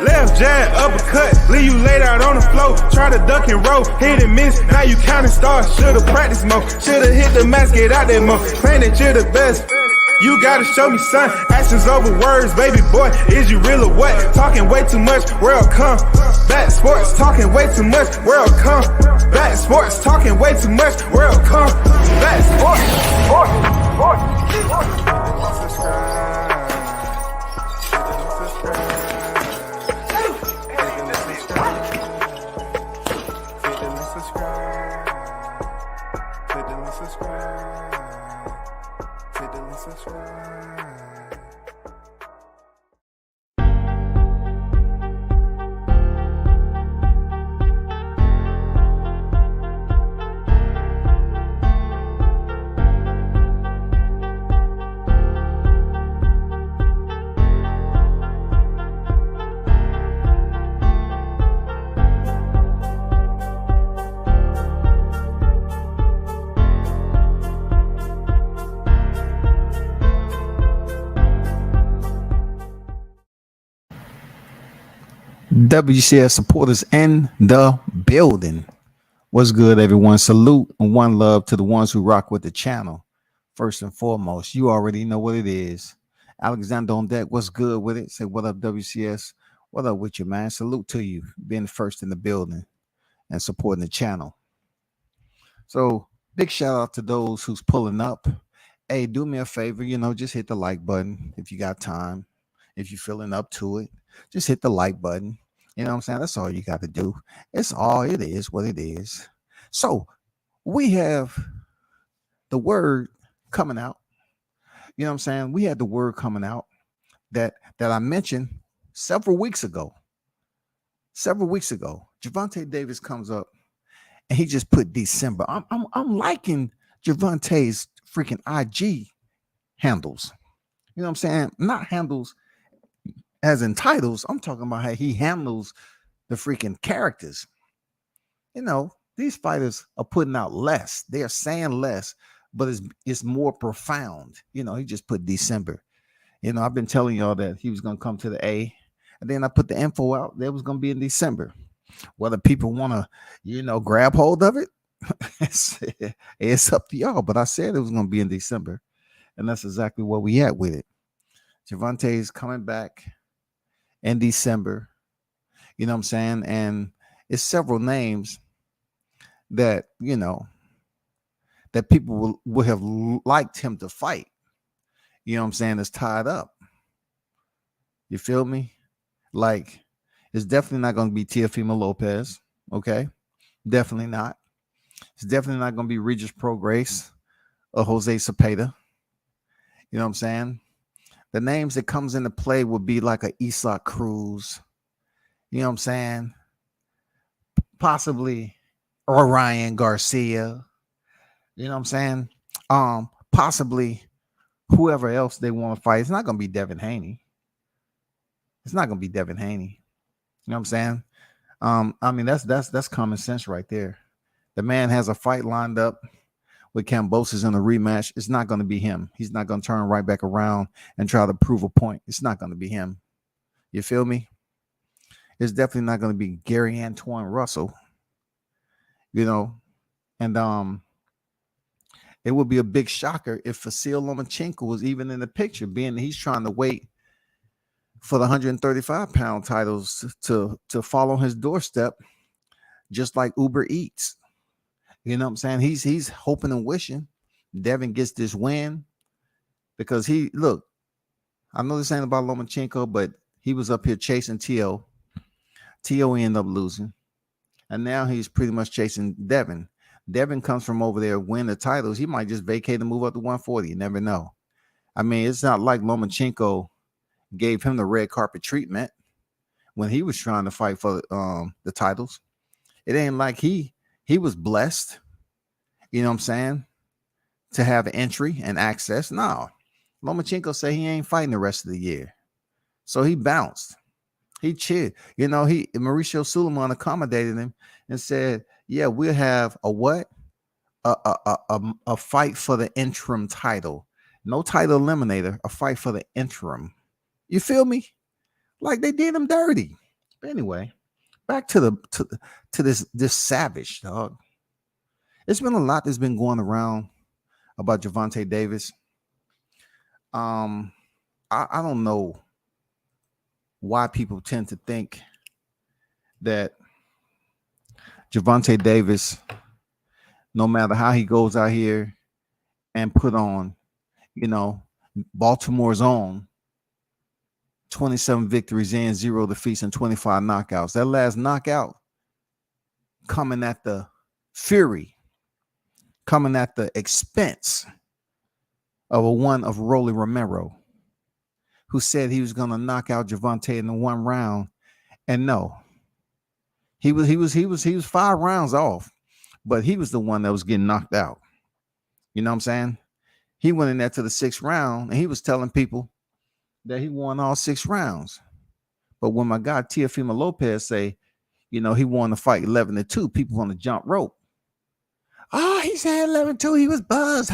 Left jab, uppercut, leave you laid out on the floor. Try to duck and roll, hit and miss, now you counting stars. Should've practiced more, should've hit the mask, get out there more. Claim that you're the best, you gotta show me son. Actions over words, baby boy, is you real or what? Talking way too much, world come. Back sports, talking way too much, world come. Back sports, talking way too much, world come. Back sports. WCS supporters in the building. What's good, everyone? Salute and one love to the ones who rock with the channel. First and foremost, you already know what it is. Alexander on deck. What's good with it? Say what up, WCS. What up with you, man? Salute to you being first in the building and supporting the channel. So big shout out to those who's pulling up. Hey, do me a favor, just hit the like button if you got time. If you're feeling up to it, just hit the like button. You know what I'm saying? That's all you got to do. It's all it is, what it is. So we have the word coming out. You know what I'm saying? We had the word coming out that I mentioned several weeks ago. Gervonta Davis comes up and he just put December. I'm liking Gervonta's freaking IG handles. You know what I'm saying? Not handles as in titles. I'm talking about how he handles the freaking characters. These fighters are putting out less. They are saying less, but it's more profound. He just put December. I've been telling y'all that he was going to come to the A, and then I put the info out that it was going to be in December. Whether people want to, grab hold of it, it's up to y'all. But I said it was going to be in December, and that's exactly where we at with it. Gervonta is coming back in December, you know what I'm saying? And it's several names that, that people would have liked him to fight. You know what I'm saying? It's tied up. You feel me? Like, it's definitely not going to be Teofimo Lopez. Okay. Definitely not. It's definitely not going to be Regis Prograis or Jose Cepeda. You know what I'm saying? The names that comes into play would be like a Isaac Cruz, you know what I'm saying? Possibly Orion Garcia, you know what I'm saying? Possibly whoever else they want to fight. It's not going to be Devin Haney. You know what I'm saying? I mean, that's common sense right there. The man has a fight lined up with Kambosos in a rematch. It's not going to be him. He's not going to turn right back around and try to prove a point. It's not going to be him. You feel me? It's definitely not going to be Gary Antoine Russell. And it would be a big shocker if Vasil Lomachenko was even in the picture, being that he's trying to wait for the 135-pound titles to fall on his doorstep, just like Uber Eats. You know what I'm saying? He's hoping and wishing Devin gets this win because I know this ain't about Lomachenko, but he was up here chasing T.O. T.O. ended up losing. And now he's pretty much chasing Devin. Devin comes from over there, win the titles. He might just vacate and move up to 140. You never know. I mean, it's not like Lomachenko gave him the red carpet treatment when he was trying to fight for the titles. It ain't like he was blessed, you know what I'm saying, to have entry and access. No, Lomachenko said he ain't fighting the rest of the year. So he bounced. He cheered. Mauricio Suleiman accommodated him and said, "Yeah, we'll have a what? A fight for the interim title. No title eliminator. A fight for the interim. You feel me? Like they did him dirty. But anyway, back to this Savage dog. It's been a lot that's been going around about Gervonta Davis. I don't know why people tend to think that Gervonta Davis, no matter how he goes out here and put on, Baltimore's own 27 victories and 0 defeats and 25 knockouts. That last knockout coming at the fury, coming at the expense of one of Rolly Romero, who said he was going to knock out Gervonta in the one round. And no, he was 5 rounds off, but he was the one that was getting knocked out. You know what I'm saying? He went in there to the 6th round and he was telling people that he won all 6 rounds. But when my guy Teofimo Lopez say, he won the fight 11-2, people want to jump rope. Oh, he said 11-2, he was buzzed.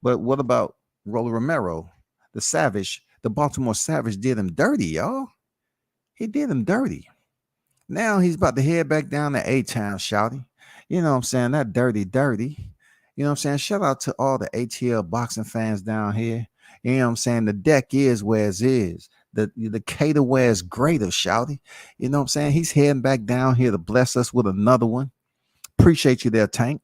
But what about Rolly Romero, the Savage? The Baltimore Savage did him dirty, y'all. He did him dirty. Now he's about to head back down to A-Town, shouty. You know what I'm saying? That dirty. You know what I'm saying? Shout out to all the ATL boxing fans down here. You know what I'm saying? The deck is where it is. The cater where it's greater, shouty. You know what I'm saying? He's heading back down here to bless us with another one. Appreciate you there, Tank.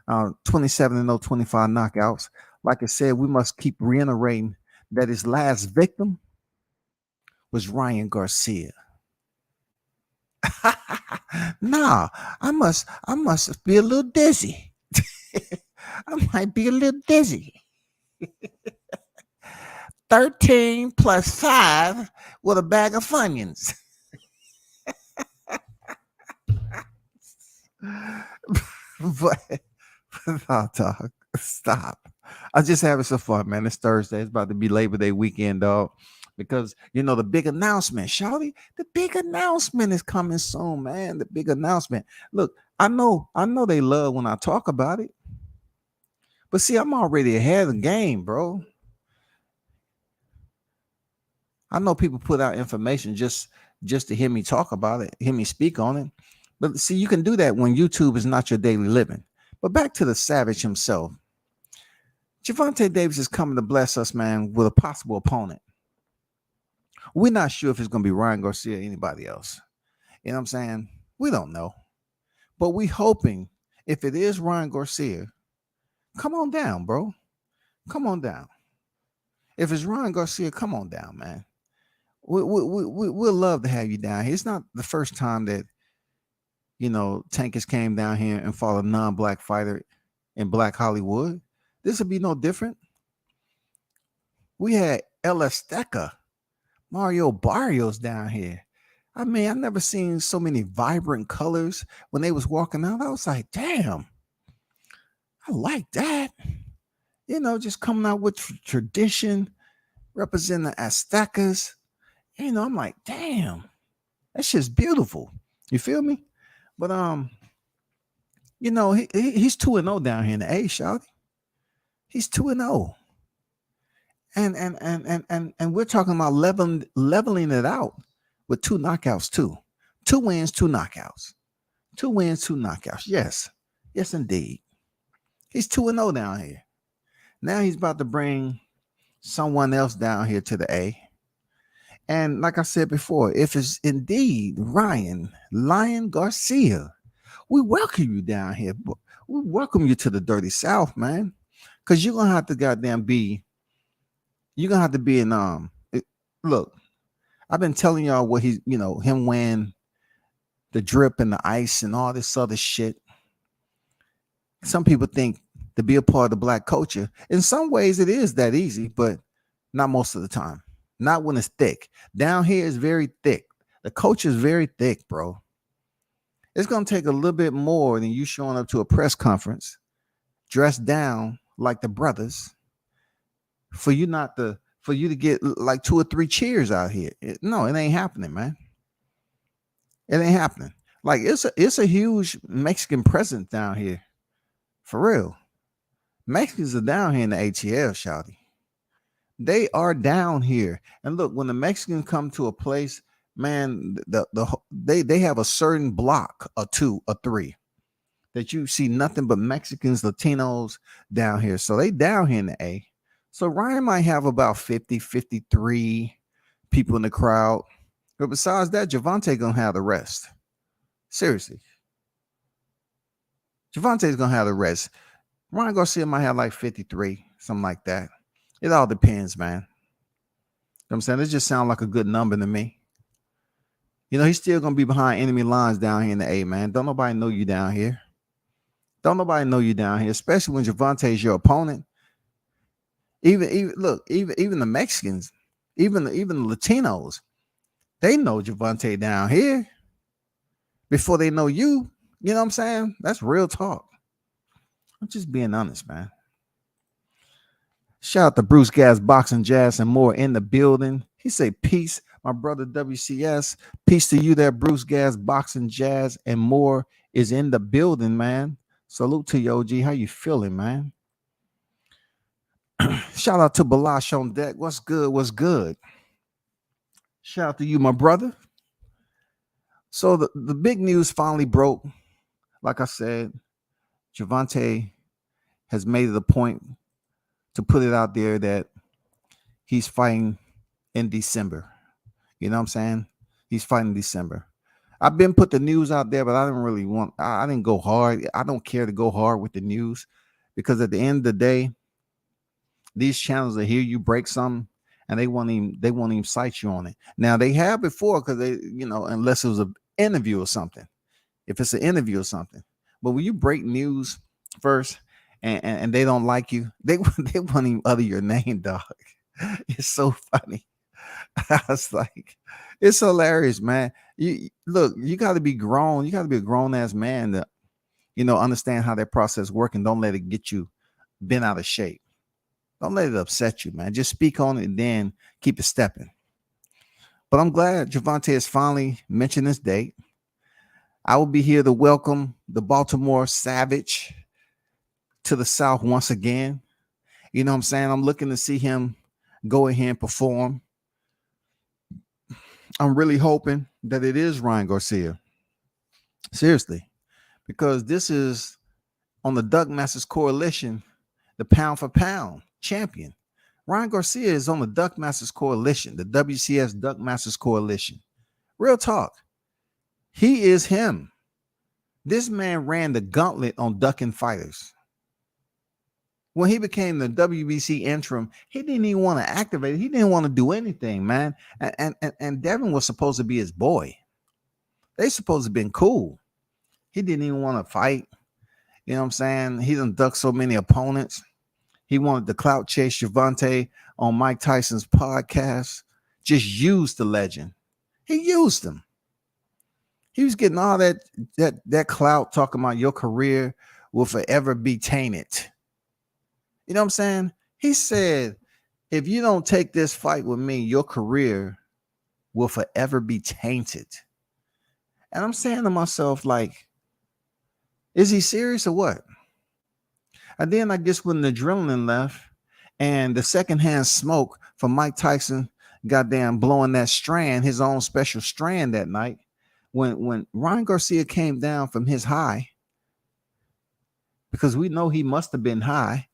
27-0, 25 knockouts. Like I said, we must keep reiterating that his last victim was Ryan Garcia. Nah, I must be a little dizzy. I might be a little dizzy. 13 plus 5 with a bag of Funyuns. But no, dog, stop. I'm just having some fun, man. It's Thursday. It's about to be Labor Day weekend, dog. Because the big announcement, shawty, the big announcement is coming soon, man. The big announcement. Look, I know they love when I talk about it. But see, I'm already ahead of the game, bro. I know people put out information just to hear me talk about it, hear me speak on it. But see, you can do that when YouTube is not your daily living. But back to the Savage himself. Gervonta Davis is coming to bless us, man, with a possible opponent. We're not sure if it's going to be Ryan Garcia or anybody else. You know what I'm saying? We don't know. But we hoping if it is Ryan Garcia, come on down, bro. Come on down. If it's Ryan Garcia, come on down, man. We'll love to have you down here. It's not the first time that, Tank has came down here and fought a non-black fighter in Black Hollywood. This will be no different. We had El Azteca, Mario Barrios down here. I mean, I've never seen so many vibrant colors when they was walking out. I was like, damn, I like that. Just coming out with tradition, representing the Aztecas. I'm like, damn, that shit's beautiful. You feel me? But he's 2-0 down here in the A, shawty. He's 2-0. And we're talking about leveling it out with 2 knockouts too. 2 wins, 2 knockouts. 2 wins, 2 knockouts. Yes. Yes, indeed. He's 2-0 down here. Now he's about to bring someone else down here to the A. And like I said before, if it's indeed Ryan Garcia, we welcome you down here. We welcome you to the Dirty South, man. Because you're going to have to in, look, I've been telling y'all what he's, him wearing the drip and the ice and all this other shit. Some people think to be a part of the black culture, in some ways it is that easy, but not most of the time. Not when it's thick. Down here is very thick. The culture is very thick, bro. It's going to take a little bit more than you showing up to a press conference dressed down like the brothers for you to get like 2 or 3 cheers out here. No, it ain't happening, man. It ain't happening. Like it's a huge Mexican presence down here. For real. Mexicans are down here in the ATL, shouty. They are down here. And look, when the Mexicans come to a place, man, they have a certain block, a two, a three, that you see nothing but Mexicans, Latinos down here. So they down here in the A. So Ryan might have about 50, 53 people in the crowd. But besides that, Javante gonna have the rest. Seriously. Javante's gonna have the rest. Ryan Garcia might have like 53, something like that. It all depends, man. You know what I'm saying? It just sounds like a good number to me. You know, he's still gonna be behind enemy lines down here in the A, man. Don't nobody know you down here. Don't nobody know you down here, especially when Javante is your opponent. Even the Mexicans, even the Latinos, they know Javante down here before they know you. You know what I'm saying? That's real talk. I'm just being honest, man. Shout out to Bruce Gas, Boxing, Jazz, and more in the building. He say, peace, my brother WCS. Peace to you there, Bruce Gas, Boxing, Jazz, and more is in the building, man. Salute to you, OG. How you feeling, man? Shout out to Balash on deck. What's good? What's good? Shout out to you, my brother. So the big news finally broke. Like I said, Javante has made it a point to put it out there that he's fighting in December. You know what I'm saying? He's fighting in December. I've been put the news out there, but I didn't go hard. I don't care to go hard with the news because at the end of the day, these channels that hear you break something and they won't even cite you on it. Now they have before because they, unless it was an interview or something. If it's an interview or something. But when you break news first and they don't like you, they won't even utter your name, dog. It's so funny. I was like, it's hilarious, man. You got to be grown. You got to be a grown ass man to, understand how that process works and don't let it get you bent out of shape. Don't let it upset you, man. Just speak on it and then keep it stepping. But I'm glad Javante has finally mentioned this date. I will be here to welcome the Baltimore Savage to the South once again. You know what I'm saying? I'm looking to see him go ahead and perform. I'm really hoping that it is Ryan Garcia. Seriously. Because this is on the Duck Masters Coalition, the pound for pound champion. Ryan Garcia is on the Duck Masters Coalition, the WCS Duck Masters Coalition. Real talk. He is him. This man ran the gauntlet on ducking fighters. When he became the WBC interim, he didn't even want to activate it. He didn't want to do anything, man. And Devin was supposed to be his boy. They supposed to have been cool. He didn't even want to fight. You know what I'm saying? He done ducked so many opponents. He wanted to clout chase Javante on Mike Tyson's podcast. Just used the legend. He used him. He was getting all that clout talking about your career will forever be tainted. You know what I'm saying? He said, if you don't take this fight with me, your career will forever be tainted. And I'm saying to myself, like, is he serious or what? And then I guess when the adrenaline left and the secondhand smoke from Mike Tyson goddamn blowing that strand, his own special strand that night, when Ryan Garcia came down from his high, because we know he must have been high,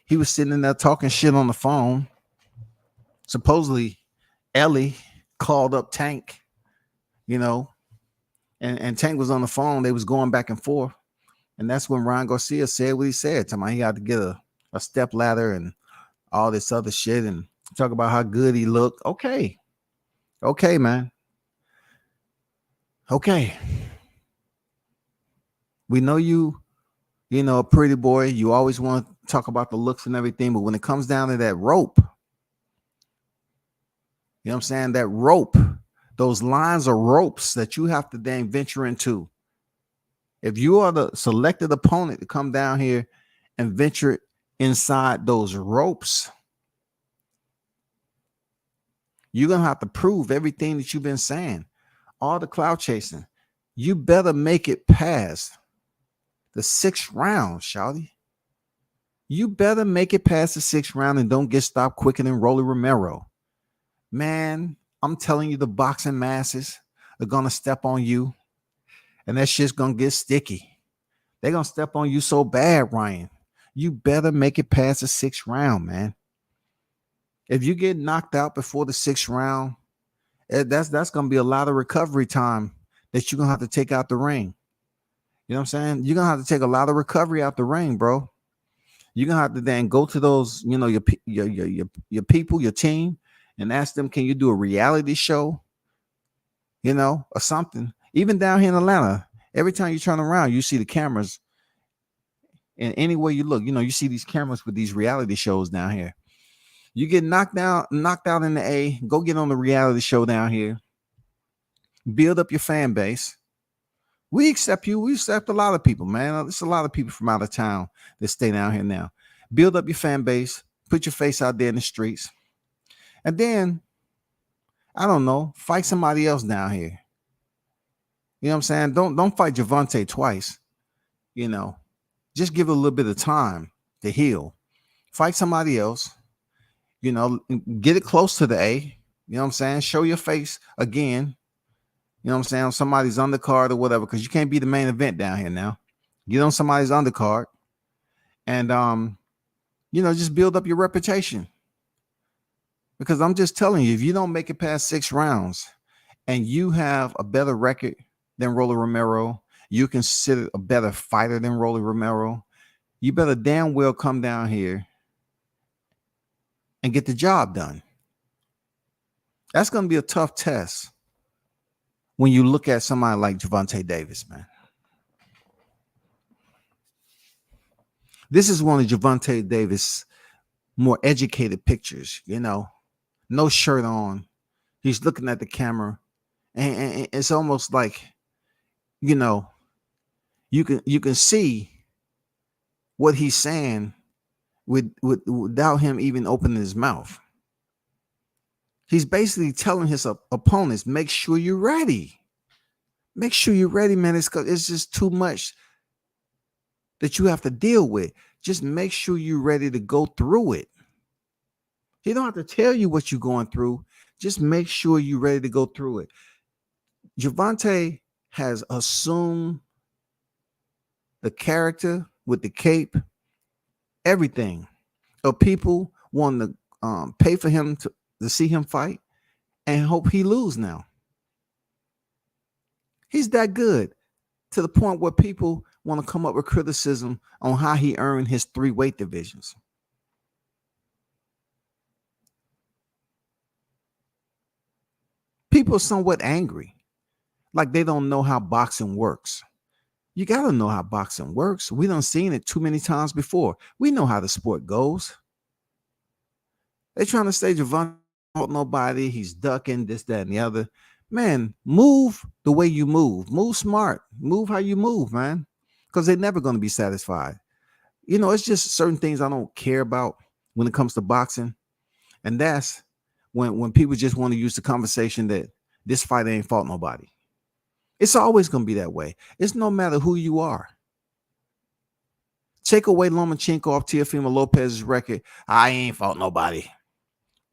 he was sitting in there talking shit on the phone. Supposedly, Ellie called up Tank, and Tank was on the phone. They was going back and forth. And that's when Ryan Garcia said what he said. To me, he had to get a step ladder and all this other shit and talk about how good he looked. Okay, man. Okay. We know you, a pretty boy. You always want to talk about the looks and everything. But when it comes down to that rope, you know what I'm saying? That rope, those lines of ropes that you have to then venture into. If you are the selected opponent to come down here and venture inside those ropes, you're going to have to prove everything that you've been saying. All the cloud chasing. You better make it past the 6th round, shawty. You better make it past the 6th round and don't get stopped quicker than Rolly Romero. Man, I'm telling you, the boxing masses are gonna step on you, and that shit's gonna get sticky. They're gonna step on you so bad, Ryan. You better make it past the 6th round, man. If you get knocked out before the 6th round, that's gonna be a lot of recovery time that you're gonna have to take out the ring. You know what I'm saying? You're gonna have to take a lot of recovery out the ring, bro. You're gonna have to then go to those, your people, your team, and ask them, can you do a reality show, or something? Even down here in Atlanta, every time you turn around, you see the cameras. And anywhere you look, you see these cameras with these reality shows down here. You get knocked out in the A, go get on the reality show down here. Build up your fan base. We accept you. We accept a lot of people, man. There's a lot of people from out of town that stay down here now. Build up your fan base. Put your face out there in the streets. And then, I don't know, fight somebody else down here. You know what I'm saying? Don't fight Gervonta twice. Just give it a little bit of time to heal. Fight somebody else. Get it close to the A. You know what I'm saying? Show your face again. You know what I'm saying? On somebody's undercard or whatever, because you can't be the main event down here now. Get on somebody's undercard and just build up your reputation. Because I'm just telling you, if you don't make it past 6 rounds and you have a better record than Rolly Romero, you consider a better fighter than Rolly Romero, you better damn well come down here and get the job done. That's going to be a tough test when you look at somebody like Gervonta Davis, man. This is one of Gervonta Davis' more educated pictures, no shirt on. He's looking at the camera, and it's almost like, you can see what he's saying without him even opening his mouth. He's basically telling his opponents, make sure you're ready. Make sure you're ready, man. It's just too much that you have to deal with. Just make sure you're ready to go through it. He don't have to tell you what you're going through. Just make sure you're ready to go through it. Gervonta has assumed the character with the cape, everything. People want to pay for him to see him fight and hope he lose now. He's that good to the point where people want to come up with criticism on how he earned his 3 weight divisions. People are somewhat angry, like they don't know how boxing works. You got to know how boxing works. We done seen it too many times before. We know how the sport goes. They're trying to say Gervonta fought nobody. He's ducking this, that, and the other. Man, move the way you move. Move smart. Move how you move, man. Because they're never going to be satisfied. It's just certain things I don't care about when it comes to boxing. And that's when people just want to use the conversation that this fight ain't fought nobody. It's always going to be that way. It's no matter who you are. Take away Lomachenko off Teofimo Lopez's record. I ain't fought nobody.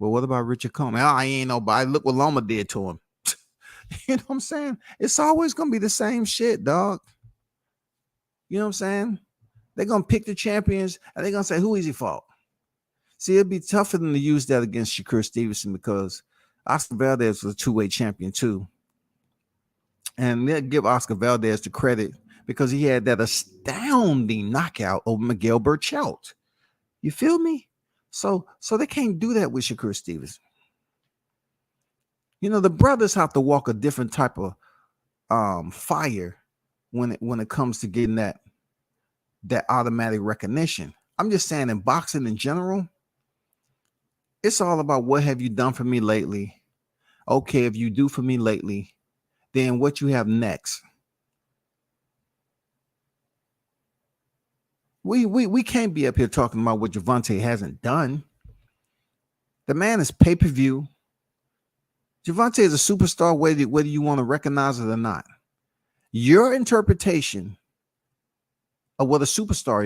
Well, what about Richard Coleman? I ain't nobody. Look what Loma did to him. You know what I'm saying? It's always going to be the same shit, dog. You know what I'm saying? They're going to pick the champions and they're going to say, who is he fought? See, it'd be tough for them to use that against Shakur Stevenson because Oscar Valdez was a 2-weight champion too. And they'll give Oscar Valdez the credit because he had that astounding knockout over Miguel Burchelt. You feel me? So they can't do that with Shakur Stevenson. The brothers have to walk a different type of fire when it comes to getting that automatic recognition. I'm just saying in boxing in general, it's all about what have you done for me lately? Okay, if you do for me lately, then what you have next. We can't be up here talking about what Gervonta hasn't done. The man is pay-per-view. Gervonta is a superstar whether you want to recognize it or not. Your interpretation of what a superstar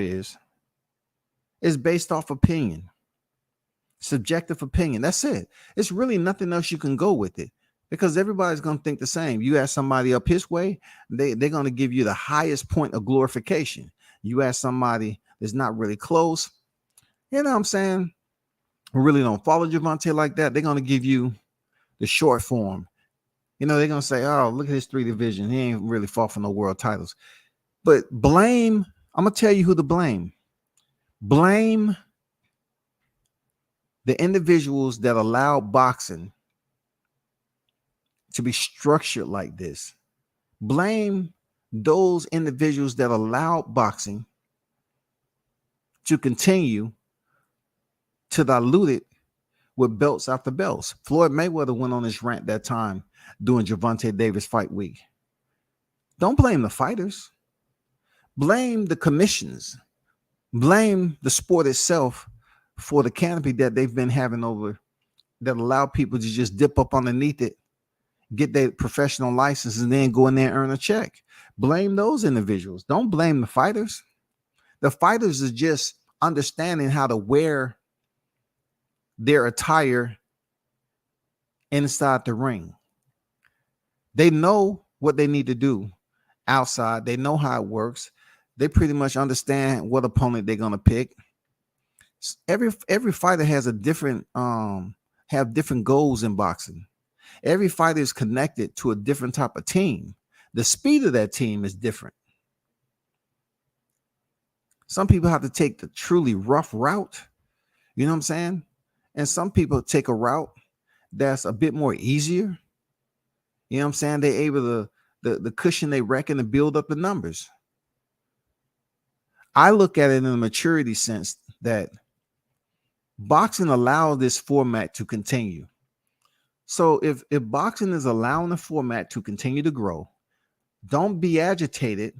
is based off opinion, subjective opinion. That's it. It's really nothing else you can go with it because everybody's going to think the same. You ask somebody up his way, they're going to give you the highest point of glorification. You ask somebody that's not really close, you know what I'm saying, who really don't follow Javonte like that, they're going to give you the short form. You know, they're going to say, oh, look at his 3 division. He ain't really fought for no world titles. But blame, I'm going to tell you who to blame. Blame the individuals that allow boxing to be structured like this. Blame those individuals that allow boxing to continue to dilute it with belts after belts. Floyd Mayweather went on his rant that time during Gervonta Davis fight week. Don't blame the fighters. Blame the commissions. Blame the sport itself for the canopy that they've been having over that allow people to just dip up underneath it, get their professional license, and then go in there and earn a check. Blame those individuals. Don't blame the fighters. The fighters is just understanding how to wear their attire inside the ring. They know what they need to do outside. They know how it works. They pretty much understand what opponent they're going to pick. Every fighter has a different have different goals in boxing. Every fighter is connected to a different type of team. The speed of that team is different. Some people have to take the truly rough route. You know what I'm saying? And some people take a route that's a bit more easier. You know what I'm saying? They're able to the cushion they reckon to build up the numbers. I look at it in a maturity sense that boxing allows this format to continue. So if boxing is allowing the format to continue to grow, don't be agitated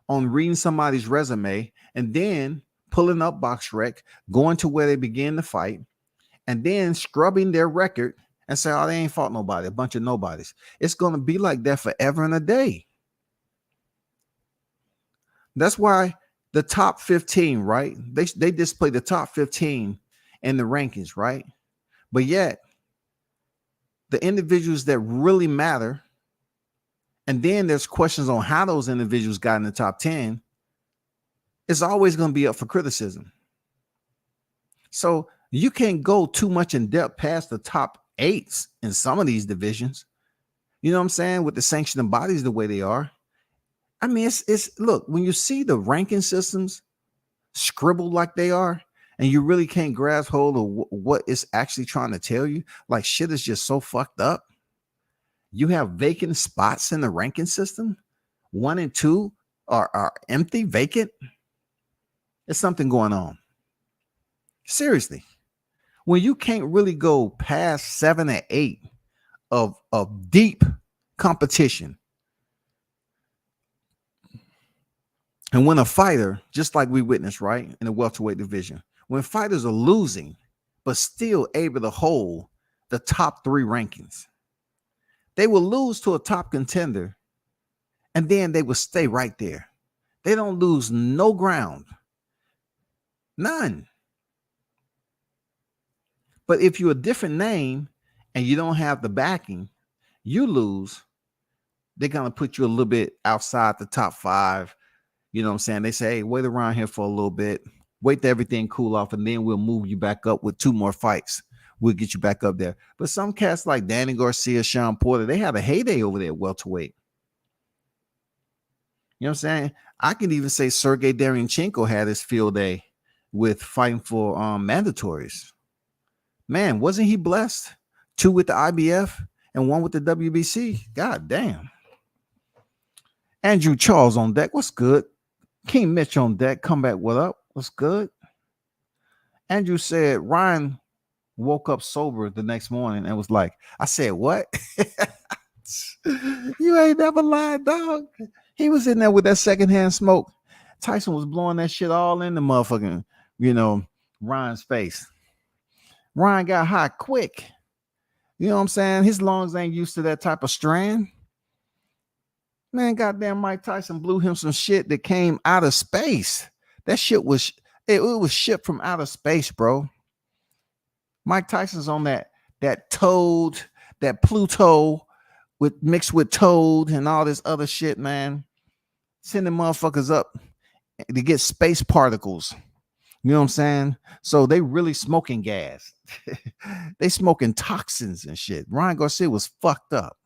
on reading somebody's resume and then pulling up BoxRec, going to where they begin the fight, and then scrubbing their record and say, oh, they ain't fought nobody, a bunch of nobodies. It's going to be like that forever and a day. That's why the top 15, right? They display the top 15 in the rankings, right? But yet, the individuals that really matter, and then there's questions on how those individuals got in the top 10, it's always going to be up for criticism. So you can't go too much in depth past the top 8s in some of these divisions. You know what I'm saying? With the sanctioning bodies the way they are. I mean, it's look, when you see the ranking systems scribbled like they are, and you really can't grasp hold of what it's actually trying to tell you, like shit is just so fucked up. You have vacant spots in the ranking system. 1 and 2 are empty, vacant. There's something going on. Seriously. When you can't really go past 7 or 8 of deep competition. And when a fighter, just like we witnessed, right, in the welterweight division, when fighters are losing, but still able to hold the top 3 rankings, they will lose to a top contender, and then they will stay right there. They don't lose no ground. None. But if you're a different name and you don't have the backing, you lose. They're going to put you a little bit outside the top 5. You know what I'm saying? They say, hey, wait around here for a little bit. Wait till everything cool off, and then we'll move you back up with 2 more fights. We'll get you back up there. But some cats like Danny Garcia, Sean Porter, they had a heyday over there at welterweight. You know what I'm saying? I can even say Sergey Derevyanchenko had his field day with fighting for mandatories. Man, wasn't he blessed? 2 with the IBF and 1 with the WBC. God damn. Andrew Charles on deck. What's good? King Mitch on deck. Come back. What up? What's good? Andrew said Ryan woke up sober the next morning and was like, I said, what? You ain't never lied, dog. He was in there with that secondhand smoke. Tyson was blowing that shit all in the motherfucking, Ryan's face. Ryan got high quick. You know what I'm saying? His lungs ain't used to that type of strand. Man, goddamn Mike Tyson blew him some shit that came out of space. That shit was it was shipped from outer space, bro. Mike Tyson's on that Toad, that Pluto with mixed with Toad and all this other shit, man. Sending motherfuckers up to get space particles. You know what I'm saying? So they really smoking gas. They smoking toxins and shit. Ryan Garcia was fucked up,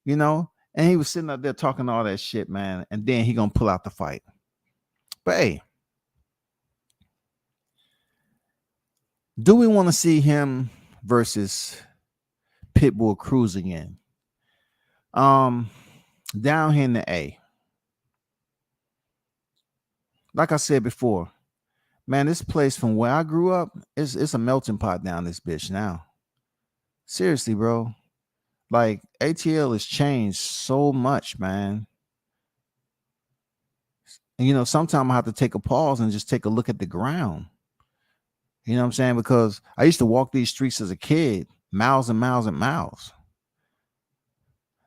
you know, and he was sitting up there talking all that shit, man. And then he gonna pull out the fight. But hey, do we want to see him versus Pitbull Cruz again? Down here in the A. Like I said before, man, this place from where I grew up it's a melting pot down this bitch now. Seriously, bro. Like ATL has changed so much, man. And you know, sometimes I have to take a pause and just take a look at the ground. You know what I'm saying? Because I used to walk these streets as a kid, miles and miles and miles.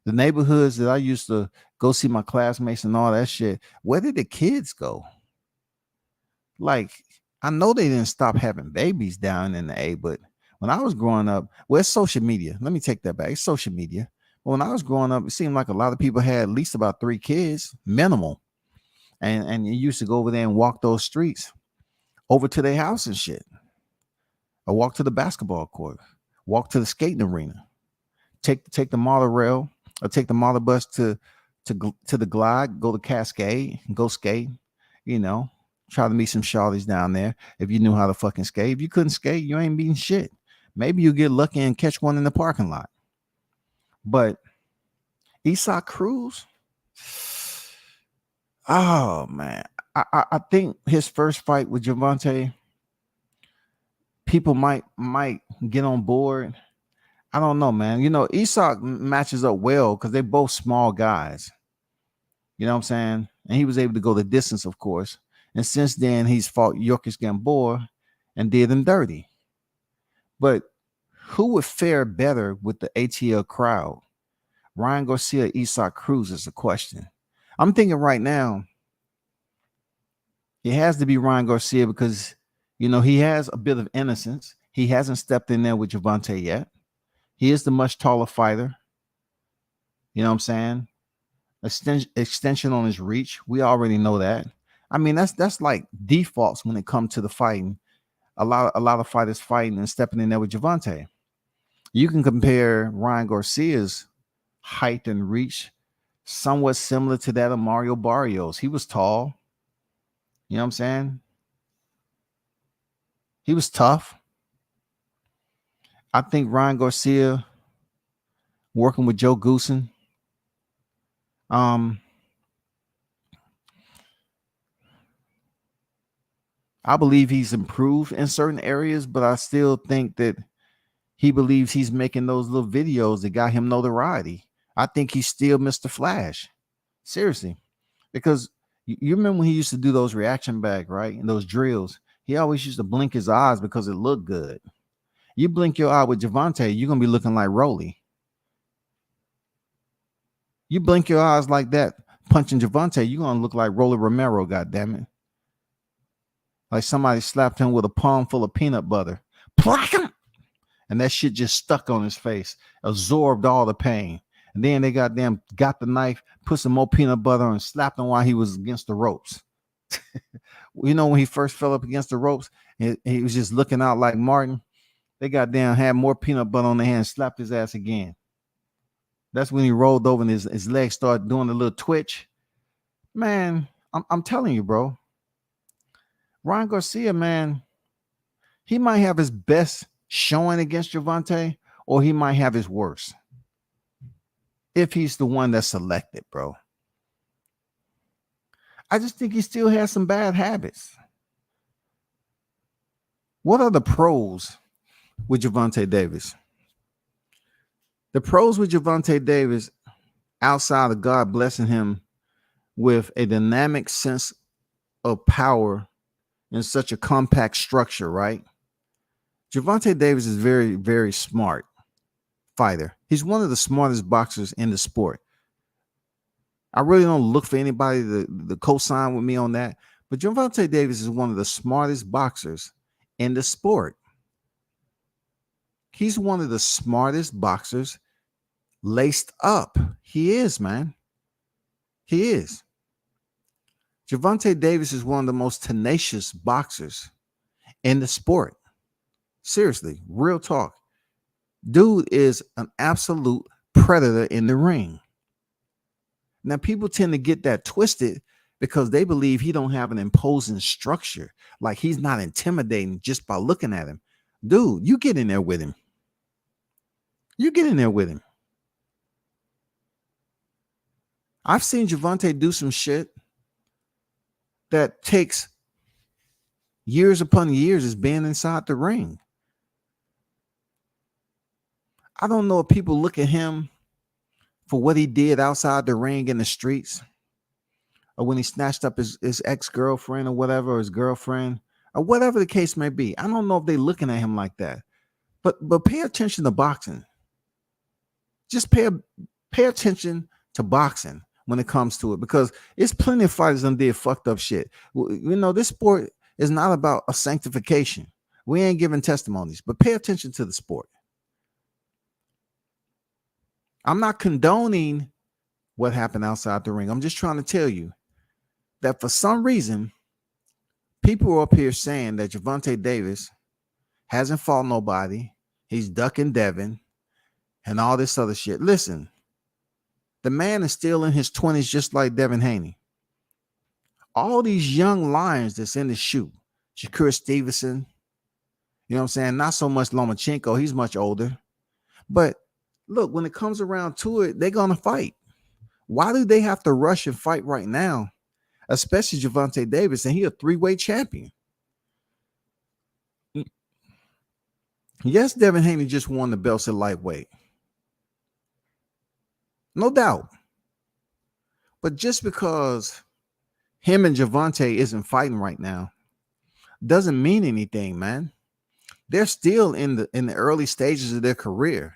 The neighborhoods that I used to go see my classmates and all that shit, where did the kids go? Like, I know they didn't stop having babies down in the A, but when I was growing up, well, it's social media. Let me take that back. It's social media. But when I was growing up, it seemed like a lot of people had at least about 3 kids, minimal. And you used to go over there and walk those streets over to their house and shit. Or walk to the basketball court, walk to the skating arena, take the monorail or take the motor bus to the Glide, go to Cascade, go skate, you know. Try to meet some shawties down there if you knew how to fucking skate. If you couldn't skate, you ain't beating shit. Maybe you get lucky and catch one in the parking lot. But Isak Cruz, oh man, I think his first fight with Gervonta, people might get on board. I don't know, man. You know, Isak matches up well because they're both small guys. You know what I'm saying? And he was able to go the distance, of course. And since then, he's fought Yorkis Gamboa and did him dirty. But who would fare better with the ATL crowd? Ryan Garcia, Isak Cruz is the question. I'm thinking right now, it has to be Ryan Garcia because, you know, he has a bit of innocence. He hasn't stepped in there with Gervonta yet. He is the much taller fighter. You know what I'm saying? Extension on his reach. We already know that. I mean, that's like defaults when it comes to the fighting. A lot of fighters fighting and stepping in there with Gervonta. You can compare Ryan Garcia's height and reach somewhat similar to that of Mario Barrios. He was tall. You know what I'm saying? He was tough. I think Ryan Garcia working with Joe Goosen. I believe he's improved in certain areas, but I still think that he believes he's making those little videos that got him notoriety. I think he's still Mr. Flash. Seriously. Because you remember when he used to do those reaction back, right? And those drills. He always used to blink his eyes because it looked good. You blink your eye with Gervonta, you're going to be looking like Rolly. You blink your eyes like that, punching Gervonta, you're going to look like Rolly Romero, goddammit. Like somebody slapped him with a palm full of peanut butter. Plack him! And that shit just stuck on his face, absorbed all the pain. And then they got the knife, put some more peanut butter and slapped him while he was against the ropes. You know, when he first fell up against the ropes, he was just looking out like Martin. They had more peanut butter on their hand, slapped his ass again. That's when he rolled over and his legs started doing a little twitch. Man, I'm telling you, bro. Ryan Garcia, man, he might have his best showing against Gervonta, or he might have his worst. If he's the one that's selected, bro. I just think he still has some bad habits. What are the pros with Gervonta Davis? The pros with Gervonta Davis, outside of God blessing him with a dynamic sense of power in such a compact structure, right? Gervonta Davis is very, very smart fighter. He's one of the smartest boxers in the sport. I really don't look for anybody to co-sign with me on that. But Gervonta Davis is one of the smartest boxers in the sport. He's one of the smartest boxers laced up. He is, man. He is. Gervonta Davis is one of the most tenacious boxers in the sport. Seriously, real talk. Dude is an absolute predator in the ring. Now, people tend to get that twisted because they believe he don't have an imposing structure. Like he's not intimidating just by looking at him. Dude, you get in there with him. You get in there with him. I've seen Gervonta do some shit that takes years upon years as being inside the ring. I don't know if people look at him for what he did outside the ring in the streets, or when he snatched up his ex-girlfriend or whatever, or his girlfriend, or whatever the case may be. I don't know if they're looking at him like that. But pay attention to boxing. Just pay attention to boxing when it comes to it, because it's plenty of fighters that did fucked up shit. You know, this sport is not about a sanctification. We ain't giving testimonies, but pay attention to the sport. I'm not condoning what happened outside the ring. I'm just trying to tell you that for some reason, people are up here saying that Gervonta Davis hasn't fought nobody. He's ducking Devin and all this other shit. Listen, the man is still in his 20s, just like Devin Haney. All these young lions that's in the shoe, Shakur Stevenson, you know what I'm saying? Not so much Lomachenko. He's much older. But look, when it comes around to it, they're going to fight. Why do they have to rush and fight right now? Especially Gervonta Davis, and he's a 3-weight champion. Yes, Devin Haney just won the belts at lightweight. No doubt. But just because him and Gervonta isn't fighting right now doesn't mean anything, man. They're still in the early stages of their career.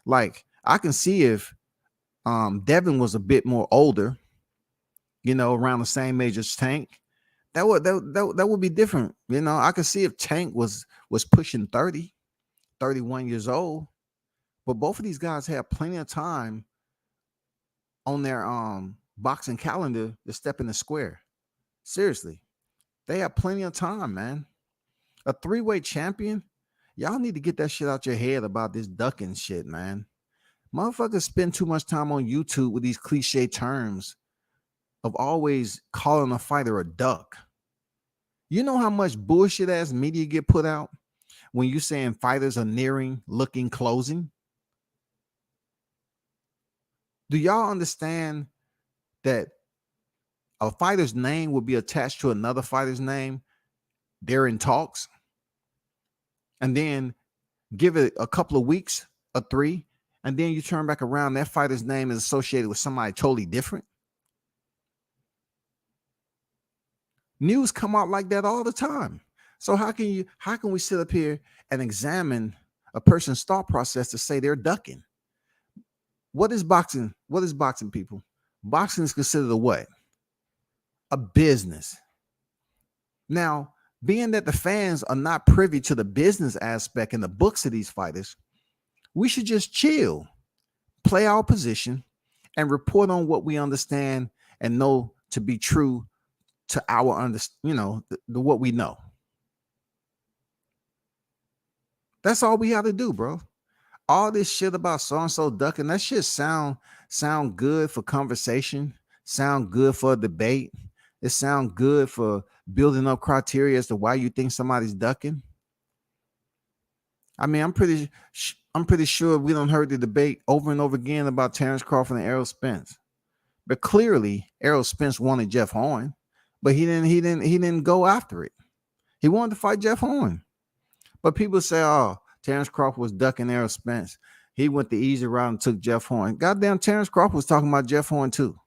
Like, I can see if Devin was a bit more older, you know, around the same age as Tank, that would be different. You know, I could see if Tank was pushing 30, 31 years old. But both of these guys have plenty of time on their boxing calendar to step in the square. Seriously, they have plenty of time, man. A 3-weight champion, y'all need to get that shit out your head about this ducking shit, man. Motherfuckers spend too much time on YouTube with these cliche terms of always calling a fighter a duck. You know how much bullshit ass media get put out when you saying fighters are nearing, looking, closing? Do y'all understand that a fighter's name will be attached to another fighter's name? They're in talks. And then give it a couple of weeks, or 3, and then you turn back around, that fighter's name is associated with somebody totally different. News come out like that all the time. So how can we sit up here and examine a person's thought process to say they're ducking? What is boxing? What is boxing, people? Boxing is considered a what? A business. Now, being that the fans are not privy to the business aspect in the books of these fighters, we should just chill, play our position, and report on what we understand and know to be true to our what we know. That's all we have to do, bro. All this shit about so-and-so ducking, that shit sound good for conversation, sound good for a debate. It sound good for building up criteria as to why you think somebody's ducking. I mean, I'm pretty sure we don't heard the debate over and over again about Terrence Crawford and Errol Spence. But clearly, Errol Spence wanted Jeff Horn, but he didn't go after it. He wanted to fight Jeff Horn. But people say, oh, Terrence Crawford was ducking Errol Spence. He went the easy route and took Jeff Horn. Goddamn, Terrence Crawford was talking about Jeff Horn too.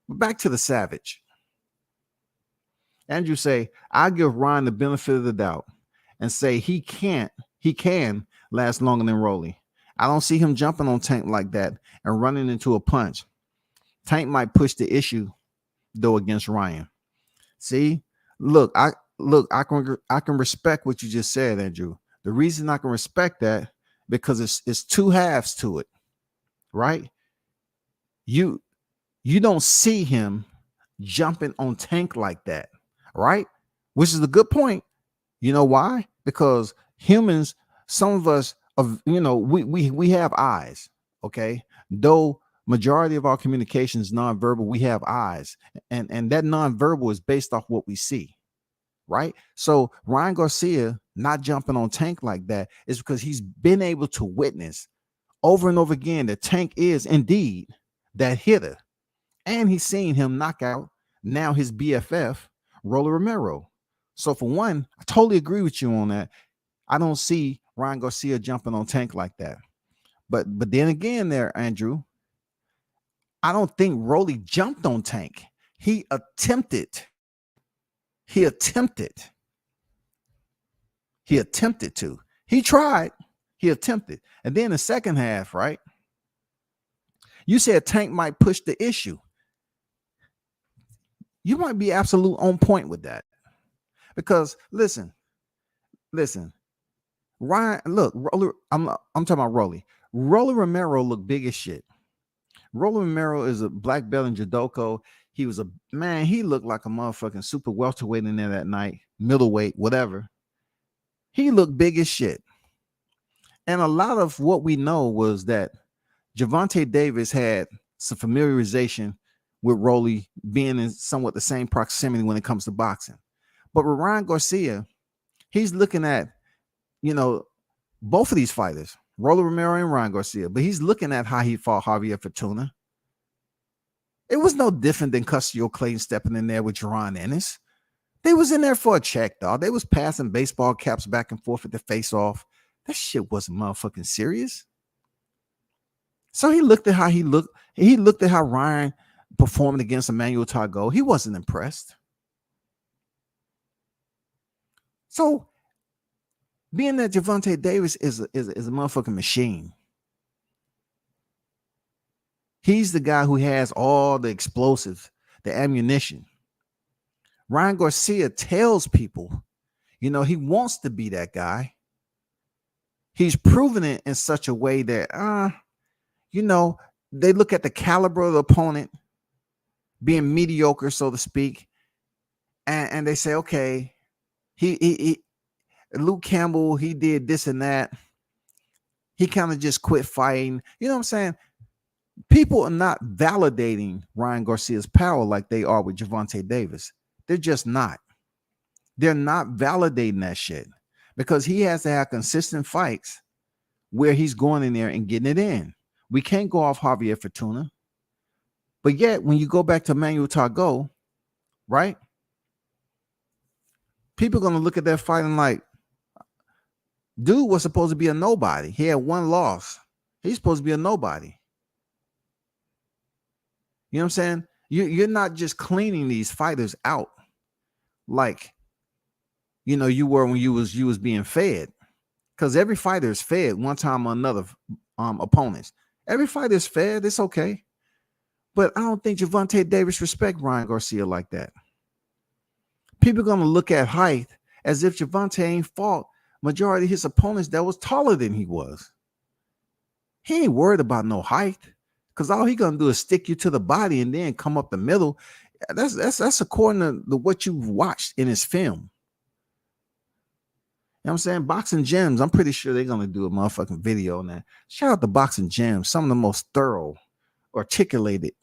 But back to the Savage. Andrew say, I give Ryan the benefit of the doubt and say he can last longer than Rolly. I don't see him jumping on Tank like that and running into a punch. Tank might push the issue though against Ryan. See, look, I can respect what you just said, Andrew. The reason I can respect that because it's two halves to it, right? You you don't see him jumping on Tank like that, right? Which is a good point. You know why? Because humans, some of us, we have eyes. Okay, though majority of our communication is nonverbal, we have eyes, and that nonverbal is based off what we see, right? So Ryan Garcia not jumping on Tank like that is because he's been able to witness over and over again that Tank is indeed that hitter, and he's seen him knock out now his BFF Roller Romero. So for one, I totally agree with you on that. I don't see Ryan Garcia jumping on Tank like that. But then again, there, Andrew, I don't think Rolly jumped on Tank. He attempted. He attempted. He attempted to. He tried. He attempted. And then the second half, right? You said Tank might push the issue. You might be absolute on point with that. Because listen, Ryan, look, I'm talking about Rolly. Rolly Romero looked big as shit. Rolly Romero is a black belt in judoka. He was he looked like a motherfucking super welterweight in there that night, middleweight, whatever. He looked big as shit. And a lot of what we know was that Gervonta Davis had some familiarization with Rolly being in somewhat the same proximity when it comes to boxing. But with Ryan Garcia, he's looking at, both of these fighters, Rolly Romero and Ryan Garcia, but he's looking at how he fought Javier Fortuna. It was no different than Custio Clayton stepping in there with Jerron Ennis. They was in there for a check, dog. They was passing baseball caps back and forth at the face-off. That shit wasn't motherfucking serious. So he looked at how he looked. He looked at how Ryan performed against Emmanuel Targo. He wasn't impressed. So being that Gervonta Davis is a motherfucking machine. He's the guy who has all the explosives, the ammunition. Ryan Garcia tells people, he wants to be that guy. He's proven it in such a way that, they look at the caliber of the opponent being mediocre, so to speak, and they say, okay, he Luke Campbell, he did this and that. He kind of just quit fighting. You know what I'm saying? People are not validating Ryan Garcia's power like they are with Gervonta Davis. They're just not. They're not validating that shit because he has to have consistent fights where he's going in there and getting it in. We can't go off Javier Fortuna. But yet, when you go back to Emmanuel Targo, right? People are going to look at that fight and like, dude was supposed to be a nobody. He had one loss. He's supposed to be a nobody. You know what I'm saying? You're not just cleaning these fighters out like, you were when you was being fed. Because every fighter is fed one time or another opponents. Every fighter is fed. It's okay. But I don't think Gervonta Davis respect Ryan Garcia like that. People are going to look at height as if Gervonta ain't fought majority of his opponents that was taller than he was. He ain't worried about no height because all he gonna do is stick you to the body and then come up the middle. That's according to what you've watched in his film. You know what I'm saying? Boxing Gems, I'm pretty sure they're gonna do a motherfucking video on that. Shout out to Boxing Gems, some of the most thorough, articulated,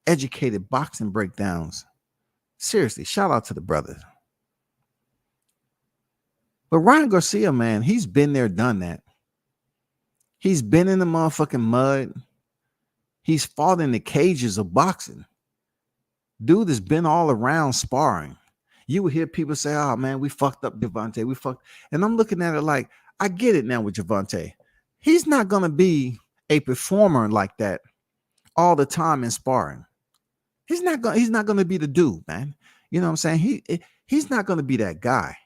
educated boxing breakdowns. Seriously, shout out to the brothers. But Ryan Garcia, man, he's been there, done that. He's been in the motherfucking mud. He's fought in the cages of boxing. Dude has been all around sparring. You would hear people say, oh, man, we fucked up Gervonta. We fucked. And I'm looking at it like, I get it now with Gervonta. He's not going to be a performer like that all the time in sparring. He's not going to be the dude, man. You know what I'm saying? He's not going to be that guy.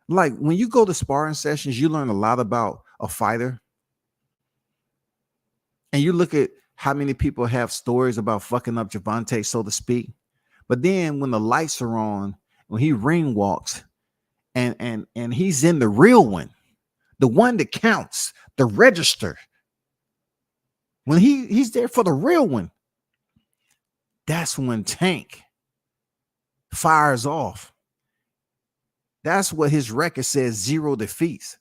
Like when you go to sparring sessions, you learn a lot about a fighter. And you look at how many people have stories about fucking up Javante, so to speak. But then when the lights are on, when he ring walks, and he's in the real one, the one that counts, the register. When he's there for the real one, that's when Tank fires off. That's what his record says, 0 defeats.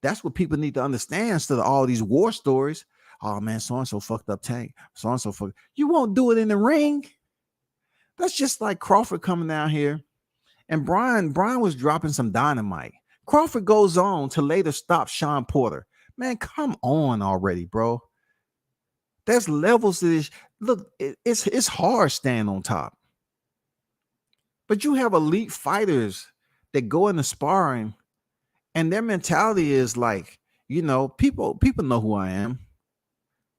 That's what people need to understand instead of all these war stories. Oh man, so and so fucked up Tank. So and so fucked. You won't do it in the ring. That's just like Crawford coming down here, and Brian was dropping some dynamite. Crawford goes on to later stop Sean Porter. Man, come on already, bro. There's levels to this. Look, it's hard staying on top. But you have elite fighters that go into sparring, and their mentality is like, people know who I am.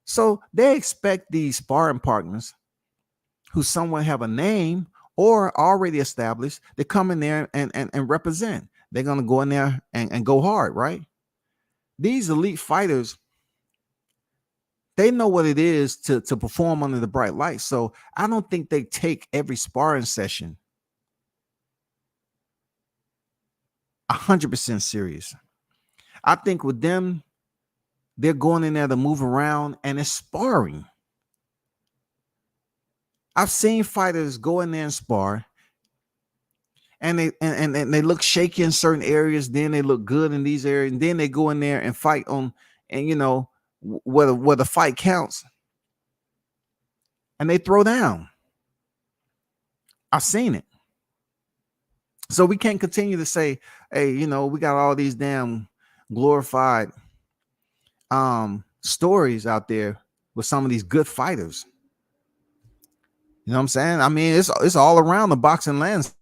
So they expect these sparring partners who somewhat have a name or already established to come in there and represent. They're gonna go in there and go hard, right? These elite fighters, they know what it is to perform under the bright light. So I don't think they take every sparring session 100% serious. I think with them, they're going in there to move around and it's sparring. I've seen fighters go in there and spar, and they look shaky in certain areas, then they look good in these areas, and then they go in there and fight on, and where the fight counts, and they throw down. I've seen it. So we can't continue to say, hey, we got all these damn glorified stories out there with some of these good fighters. You know what I'm saying? I mean, it's all around the boxing landscape.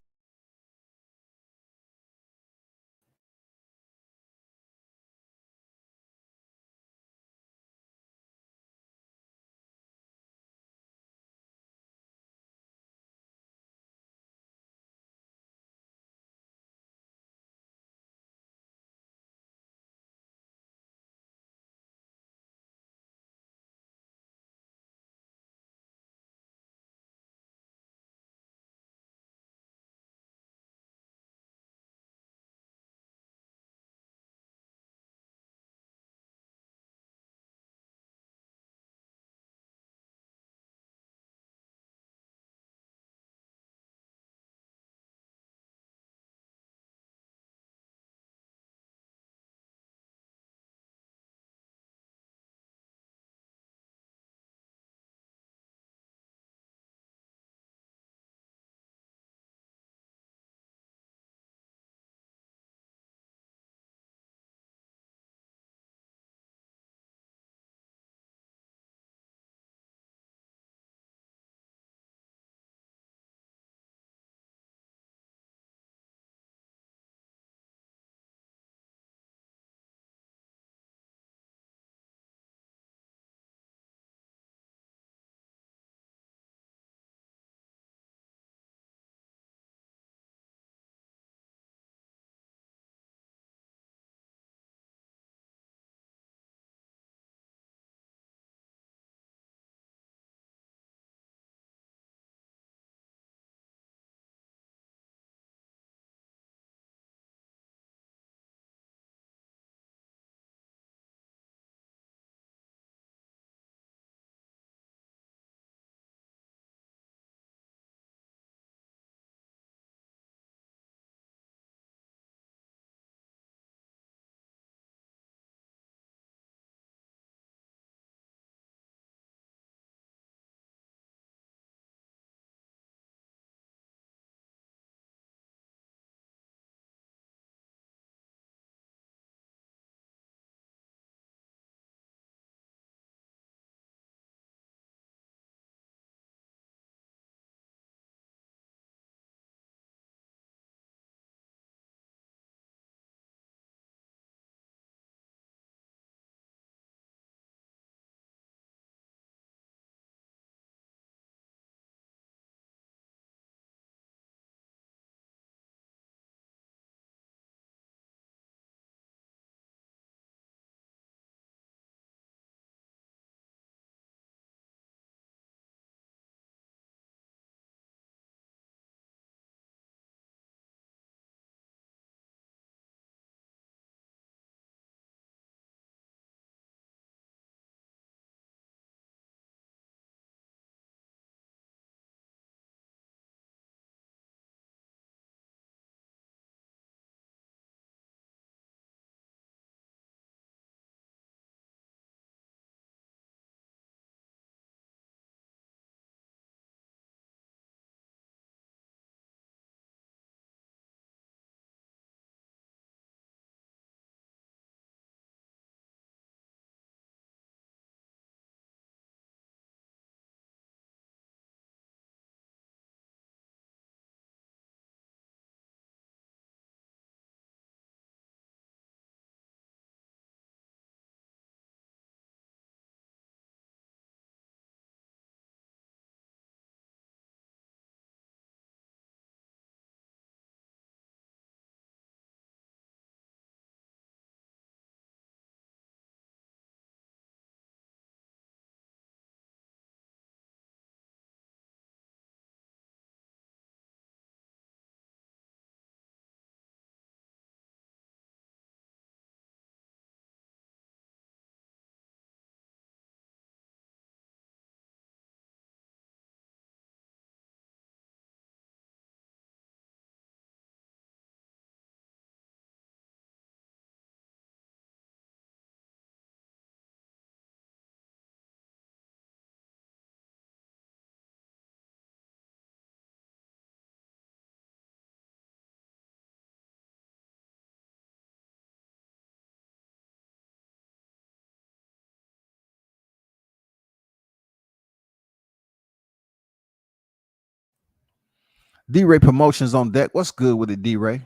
D-Ray Promotions on deck. What's good with it, D-Ray?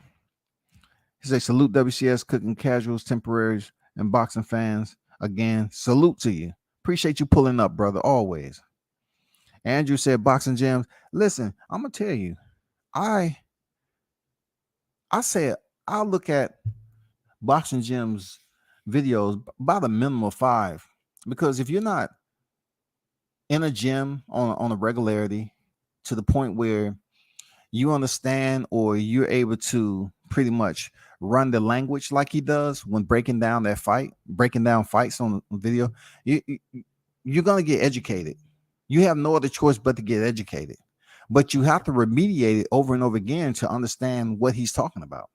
He says, salute WCS cooking casuals, temporaries, and boxing fans. Again, salute to you. Appreciate you pulling up, brother, always. Andrew said, boxing gyms. Listen, I'm going to tell you, I said, I'll look at boxing gyms videos by the minimum of 5. Because if you're not in a gym on a regularity to the point where you understand or you're able to pretty much run the language like he does when breaking down fights on video, you're going to get educated. You have no other choice but to get educated, but you have to remediate it over and over again to understand what he's talking about.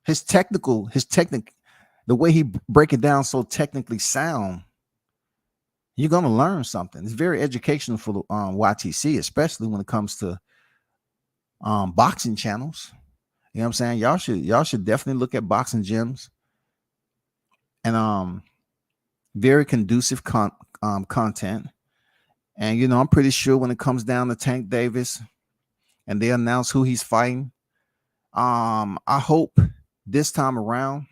His technique, the way he break it down so technically sound, you're going to learn something. It's very educational for the YTC, especially when it comes to boxing channels. You know what I'm saying? Y'all should definitely look at boxing gyms and very conducive content. And you know, I'm pretty sure when it comes down to Tank Davis and they announce who he's fighting, I hope this time around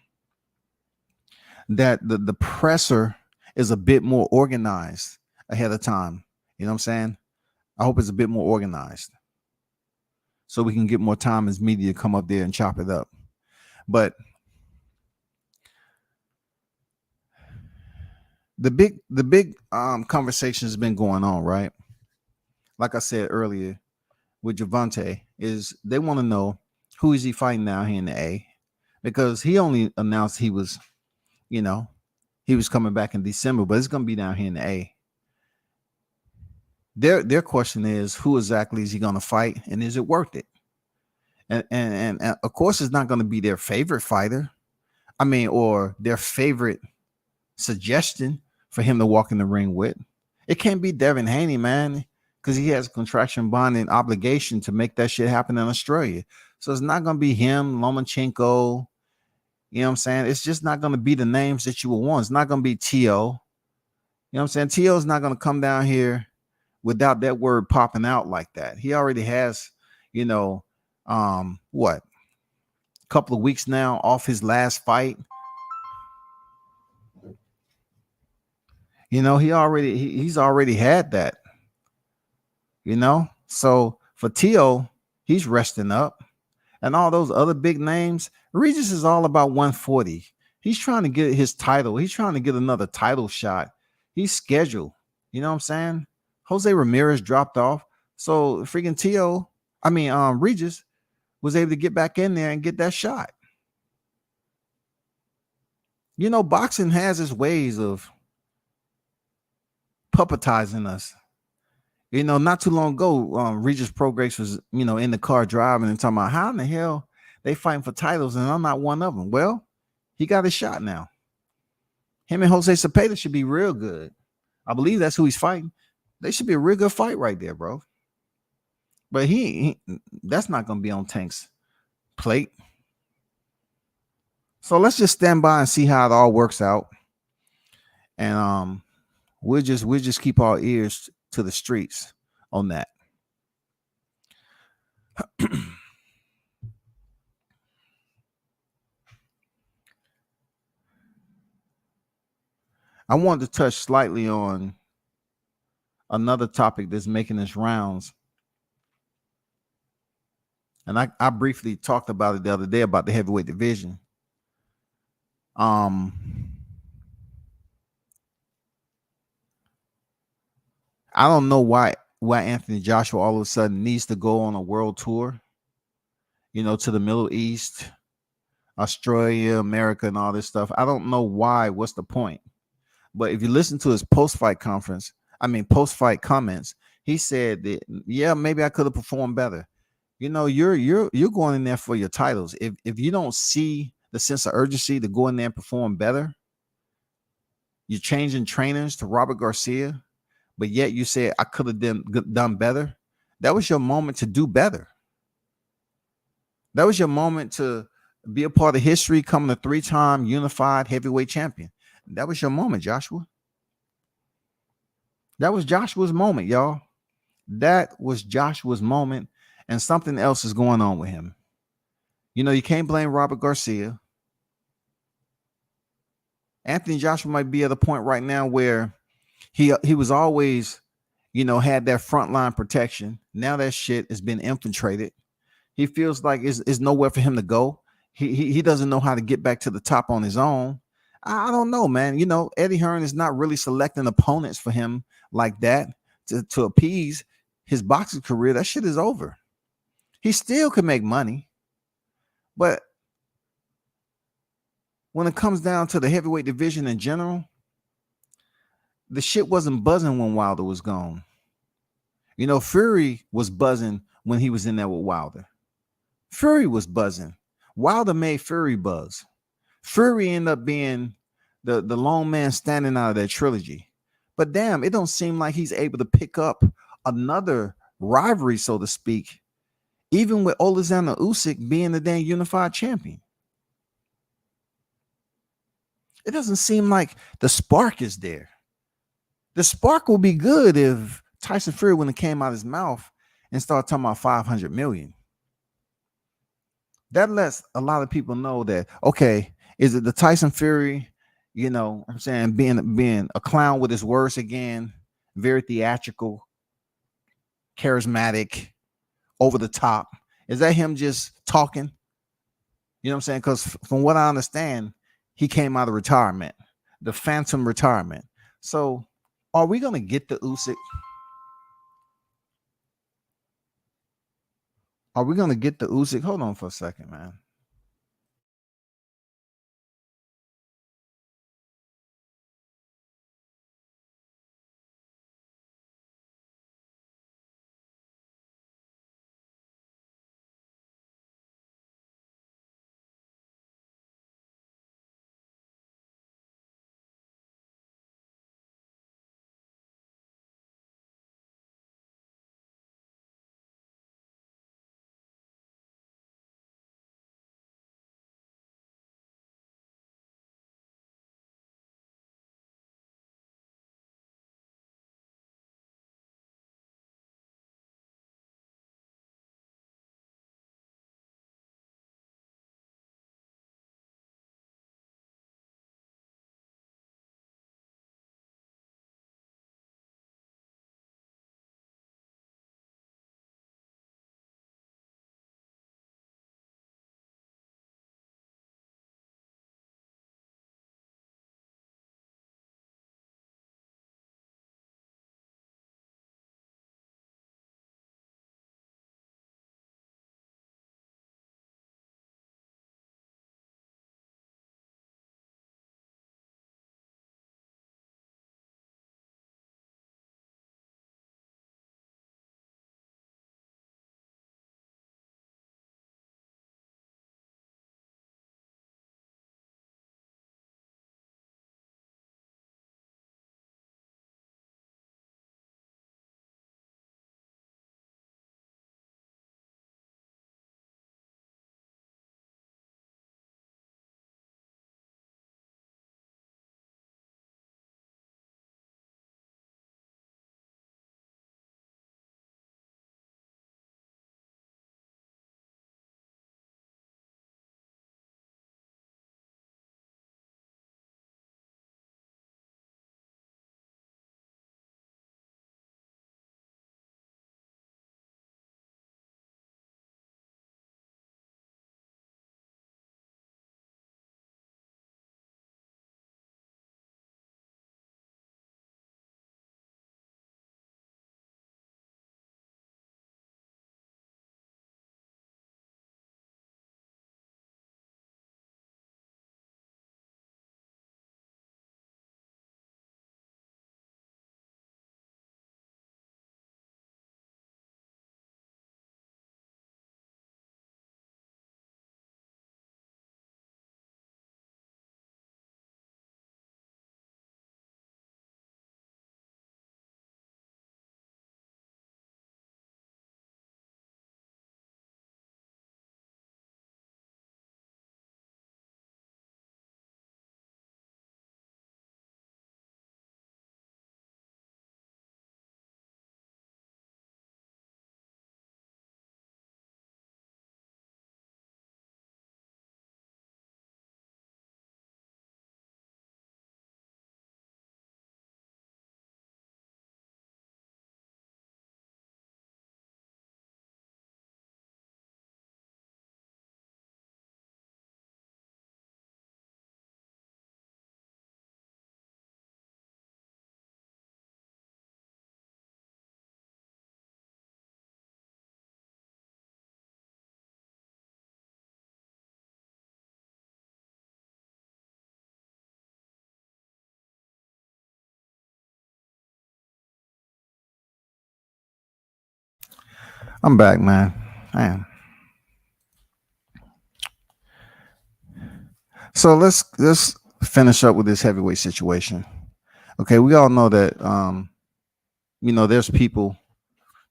that the presser is a bit more organized ahead of time. You know what I'm saying? I hope it's a bit more organized so we can get more time as media come up there and chop it up. But the big conversation has been going on, right? Like I said earlier with Gervonta, is they want to know who is he fighting now here in the A, because he only announced he was coming back in December, but it's going to be down here in the A. Their question is, who exactly is he going to fight, and is it worth it? And of course, it's not going to be their favorite fighter. I mean, or their favorite suggestion for him to walk in the ring with. It can't be Devin Haney, man, because he has a contraction bonding obligation to make that shit happen in Australia. So it's not going to be him, Lomachenko. You know what I'm saying? It's just not going to be the names that you would want. It's not going to be T.O. You know what I'm saying? T.O. is not going to come down here without that word popping out like that. He already has, a couple of weeks now off his last fight. He's already had that. So for T.O., he's resting up. And all those other big names, Regis is all about 140. He's trying to get his title. He's trying to get another title shot. He's scheduled. You know what I'm saying? Jose Ramirez dropped off. So freaking Regis was able to get back in there and get that shot. Boxing has its ways of puppetizing us. Not too long ago, Regis Prograis was, in the car driving and talking about how in the hell they fighting for titles and I'm not one of them. Well, he got a shot now. Him and Jose Cepeda should be real good. I believe that's who he's fighting. They should be a real good fight right there, bro. But he that's not going to be on Tank's plate. So let's just stand by and see how it all works out. And we'll just keep our ears to the streets on that. I wanted to touch slightly on another topic that's making its rounds. And I briefly talked about it the other day about the heavyweight division. I don't know why Anthony Joshua all of a sudden needs to go on a world tour, to the Middle East, Australia, America, and all this stuff. I don't know why. What's the point? But if you listen to his post-fight comments, he said that, yeah, maybe I could have performed better. You're going in there for your titles. If you don't see the sense of urgency to go in there and perform better, you're changing trainers to Robert Garcia, but yet you said I could have done better. That was your moment to do better. That was your moment to be a part of history, coming a 3-time unified heavyweight champion. That was your moment, Joshua. That was Joshua's moment, y'all. That was Joshua's moment, and something else is going on with him. You can't blame Robert Garcia. Anthony Joshua might be at a point right now where he was always, had that front line protection. Now that shit has been infiltrated. He feels like it's nowhere for him to go. He doesn't know how to get back to the top on his own. I don't know, man. Eddie Hearn is not really selecting opponents for him like that to appease his boxing career. That shit is over. He still could make money, but when it comes down to the heavyweight division in general, the shit wasn't buzzing when Wilder was gone. Fury was buzzing when he was in there with Wilder. Fury was buzzing. Wilder made Fury buzz. Fury ended up being the lone man standing out of that trilogy. But damn, it don't seem like he's able to pick up another rivalry, so to speak, even with Alexander Usyk being the damn unified champion. It doesn't seem like the spark is there. The spark will be good if Tyson Fury, when it came out of his mouth and started talking about 500 million. That lets a lot of people know that, okay, is it the Tyson Fury, I'm saying, being a clown with his words again, very theatrical, charismatic, over the top? Is that him just talking? You know what I'm saying? Because from what I understand, he came out of retirement, the phantom retirement. So are we going to get the Usyk? Are we going to get the Usyk? Hold on for a second, man. I'm back, man. Man. So let's finish up with this heavyweight situation. Okay, we all know that there's people,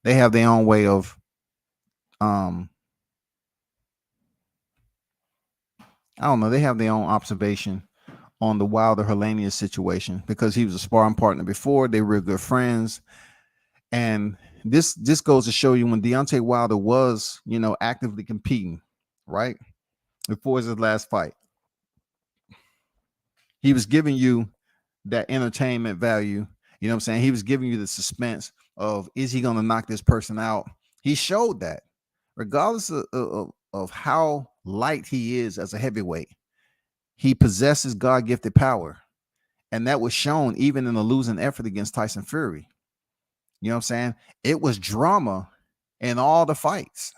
they have their own way of um I don't know, they have their own observation on the Wilder Helenius situation because he was a sparring partner before. They were good friends. And this goes to show you when Deontay Wilder was, actively competing, right? Before his last fight, he was giving you that entertainment value. You know what I'm saying? He was giving you the suspense of, is he going to knock this person out? He showed that regardless of how light he is as a heavyweight, he possesses God gifted power. And that was shown even in the losing effort against Tyson Fury. You know what I'm saying? It was drama in all the fights.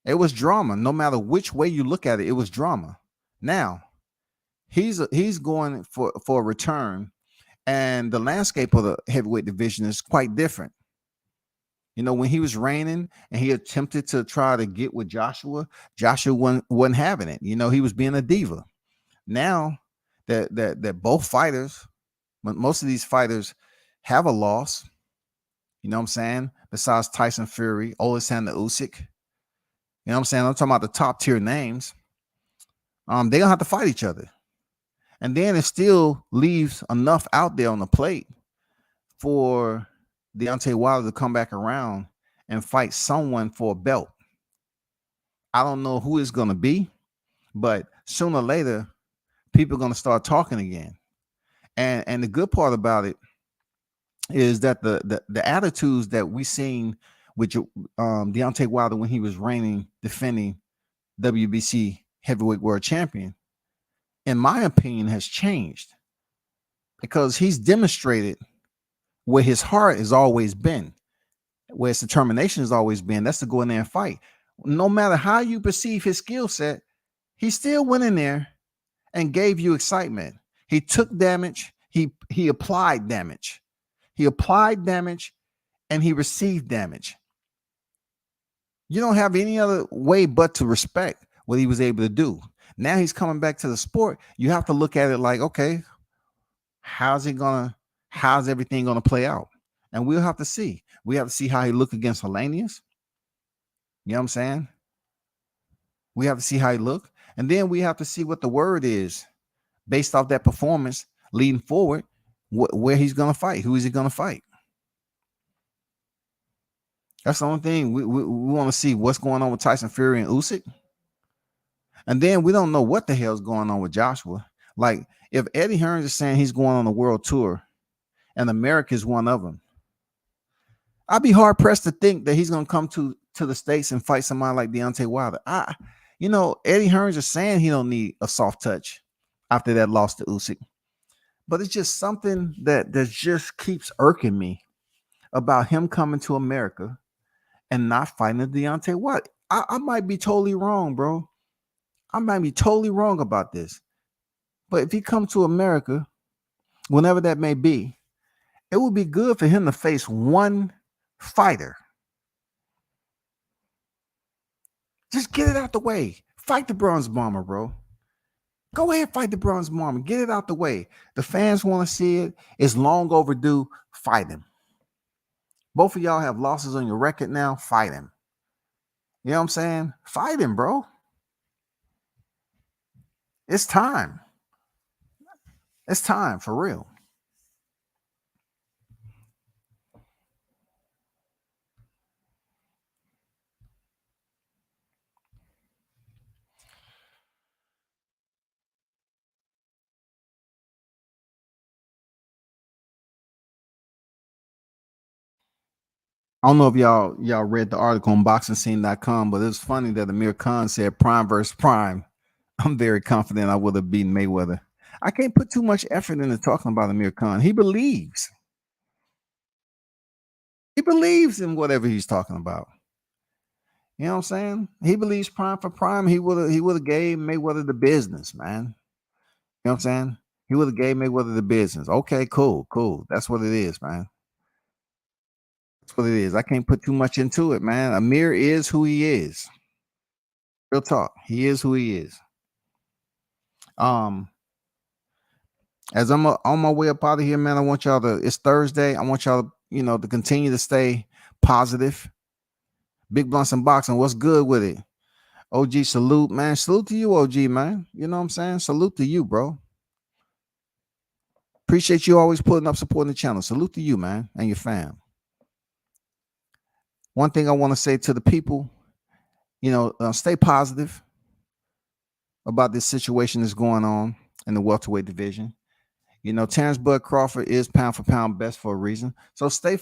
It was drama. No matter which way you look at it, it was drama. Now, he's going for a return, and the landscape of the heavyweight division is quite different. When he was reigning and he attempted to try to get with Joshua wasn't having it. He was being a diva. Now that both fighters, most of these fighters have a loss, you know what I'm saying? Besides Tyson Fury, Alexander Usyk, you know what I'm saying? I'm talking about the top tier names. They don't have to fight each other. And then it still leaves enough out there on the plate for Deontay Wilder to come back around and fight someone for a belt. I don't know who it's going to be, but sooner or later, people are going to start talking again. And the good part about it is that the attitudes that we seen with Deontay Wilder when he was reigning, defending WBC heavyweight world champion, in my opinion, has changed because he's demonstrated where his heart has always been, where his determination has always been. That's to go in there and fight. No matter how you perceive his skill set, he still went in there and gave you excitement. He took damage. He applied damage. He applied damage and he received damage. You don't have any other way but to respect what he was able to do. Now he's coming back to the sport. You have to look at it like, okay, how's everything gonna play out? And we'll have to see. We have to see how he look against Helenius. You know what I'm saying? We have to see how he look. And then we have to see what the word is based off that performance leading forward, where he's gonna fight. Who is he gonna fight? That's the only thing we want to see what's going on with Tyson Fury and Usyk. And then we don't know what the hell's going on with Joshua. Like, if Eddie Hearns is saying he's going on a world tour and America is one of them, I'd be hard pressed to think that he's going to come to the States and fight somebody like Deontay Wilder. Eddie Hearns is saying he don't need a soft touch after that loss to Usyk. But it's just something that just keeps irking me about him coming to America and not fighting Deontay Wilder. I might be totally wrong, bro. I might be totally wrong about this. But if he comes to America, whenever that may be, it would be good for him to face one fighter. Just get it out the way. Fight the Bronze Bomber, bro. Go ahead, fight the Bronze Bomber. Get it out the way. The fans want to see it. It's long overdue. Fight him. Both of y'all have losses on your record now. Fight him. You know what I'm saying? Fight him, bro. It's time. It's time for real. I don't know if y'all read the article on boxingscene.com, but it's funny that Amir Khan said prime versus prime. I'm very confident I would have beaten Mayweather. I can't put too much effort into talking about Amir Khan. He believes. He believes in whatever he's talking about. You know what I'm saying? He believes prime for prime. He would have gave Mayweather the business, man. You know what I'm saying? He would have gave Mayweather the business. Okay, cool. That's what it is, man. what it is. I can't put too much into it, man. Amir is who he is. Real talk. He is who he is. Um, as I'm on my way up out of here, man, I want y'all to. It's Thursday. I want y'all, to continue to stay positive. Big blunts and boxing. What's good with it? OG, salute, man. Salute to you, OG, man. You know what I'm saying? Salute to you, bro. Appreciate you always putting up, supporting the channel. Salute to you, man, and your fam. One thing I want to say to the people, stay positive about this situation that's going on in the welterweight division. Terrence Bud Crawford is pound for pound best for a reason. So stay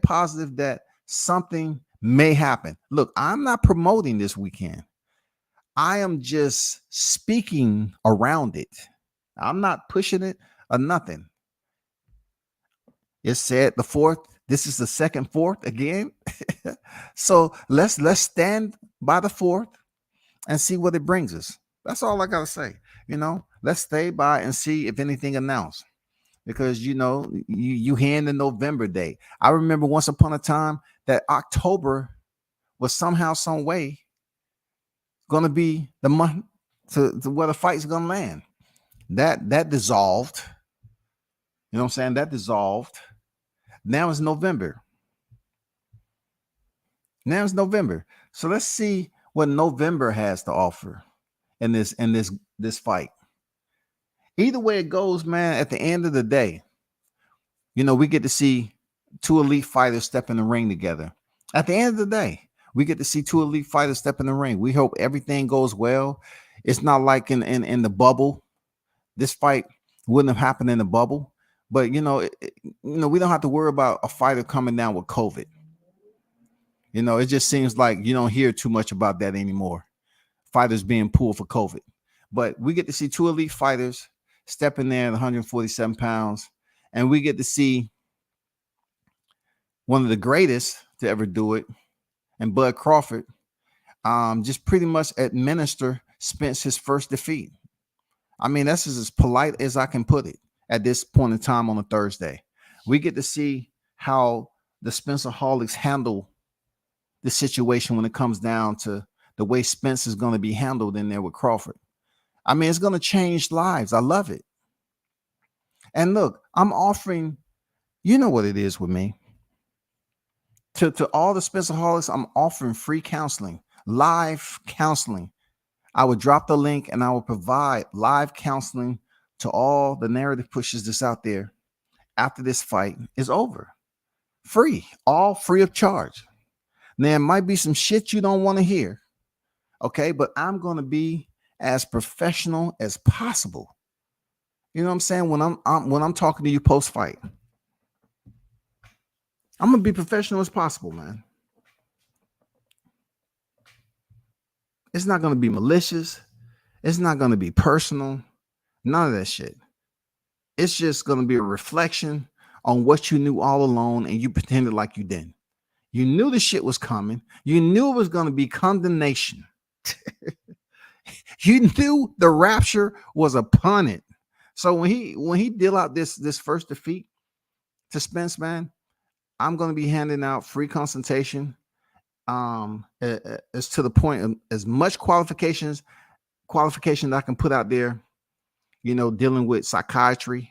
positive that something may happen. Look, I'm not promoting this weekend. I am just speaking around it. I'm not pushing it or nothing. It said the fourth. This is the second fourth again. So let's stand by the fourth and see what it brings us. That's all I gotta say. Let's stay by and see if anything announced. Because you hand the November day. I remember once upon a time that October was somehow, some way gonna be the month to where the fight's gonna land. That dissolved. You know what I'm saying? That dissolved. Now it's November. So let's see what November has to offer in this fight. Either way it goes, man, at the end of the day, we get to see two elite fighters step in the ring together. At the end of the day, we get to see two elite fighters step in the ring. We hope everything goes well. It's not like in the bubble. This fight wouldn't have happened in the bubble. But, we don't have to worry about a fighter coming down with COVID. It just seems like you don't hear too much about that anymore. Fighters being pulled for COVID. But we get to see two elite fighters step in there at 147 pounds. And we get to see one of the greatest to ever do it, and Bud Crawford, just pretty much administer Spence his first defeat. I mean, that's as polite as I can put it at this point in time on a Thursday. We get to see how the Spencerholics handle the situation when it comes down to the way Spence is going to be handled in there with Crawford. I mean, it's going to change lives. I love it. And look, I'm offering, you know what it is with me. To all the Spencerholics, I'm offering free counseling, live counseling. I would drop the link and I will provide live counseling to all the narrative pushers that's out there after this fight is over. Free, all free of charge. Now, it might be some shit you don't want to hear, okay? But I'm going to be as professional as possible. You know what I'm saying? When I'm talking to you post-fight, I'm going to be professional as possible, man. It's not going to be malicious. It's not going to be personal. None of that shit. It's just going to be a reflection on what you knew all along and you pretended like you didn't. You knew the shit was coming. You knew it was going to be condemnation. You knew the rapture was upon it. So when he deal out this first defeat to Spence, man, I'm going to be handing out free consultation. As to the point of as much qualification I can put out there, dealing with psychiatry,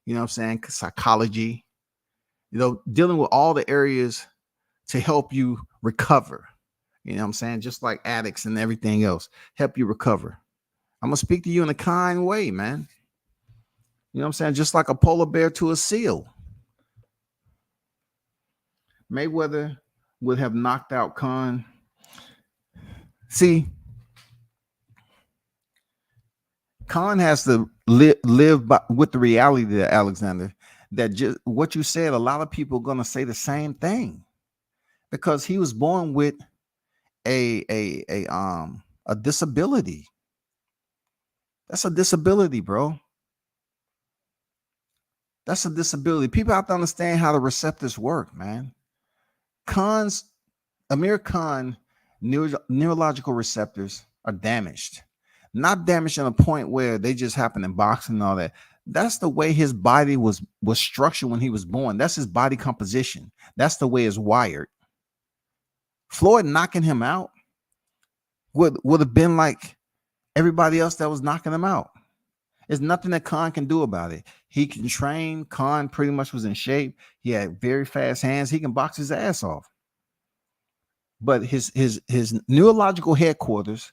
what I'm saying, psychology, dealing with all the areas to help you recover. What I'm saying? Just like addicts and everything else, help you recover. I'm going to speak to you in a kind way, man. What I'm saying? Just like a polar bear to a seal. Mayweather would have knocked out Khan. See, Khan has to live with the reality there, Alexander, that just what you said, a lot of people are going to say the same thing because he was born with a disability. That's a disability, bro. That's a disability. People have to understand how the receptors work, man. Amir Khan neurological receptors are damaged. Not damaged on a point where they just happen in boxing and all that. That's the way his body was structured when he was born. That's his body composition. That's the way it's wired. Floyd knocking him out would have been like everybody else that was knocking him out. There's nothing that Khan can do about it. He can train. Khan pretty much was in shape. He had very fast hands. He can box his ass off. But his neurological headquarters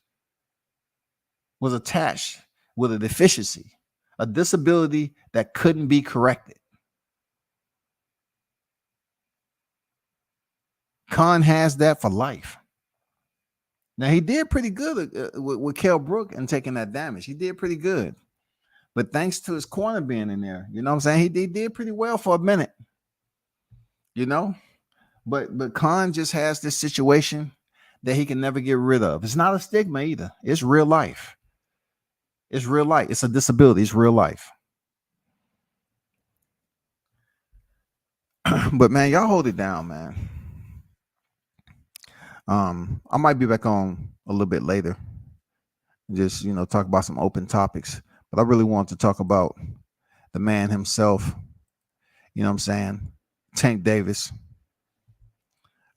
was attached with a deficiency, a disability that couldn't be corrected. Khan has that for life. Now, he did pretty good with Kell Brook and taking that damage. He did pretty good. But thanks to his corner being in there, you know what I'm saying? He did pretty well for a minute, you know? But Khan just has this situation that he can never get rid of. It's not a stigma either. It's real life. It's real life. It's a disability. It's real life. But man, y'all hold it down, man. I might be back on a little bit later. Just, talk about some open topics. But I really want to talk about the man himself. You know what I'm saying? Tank Davis.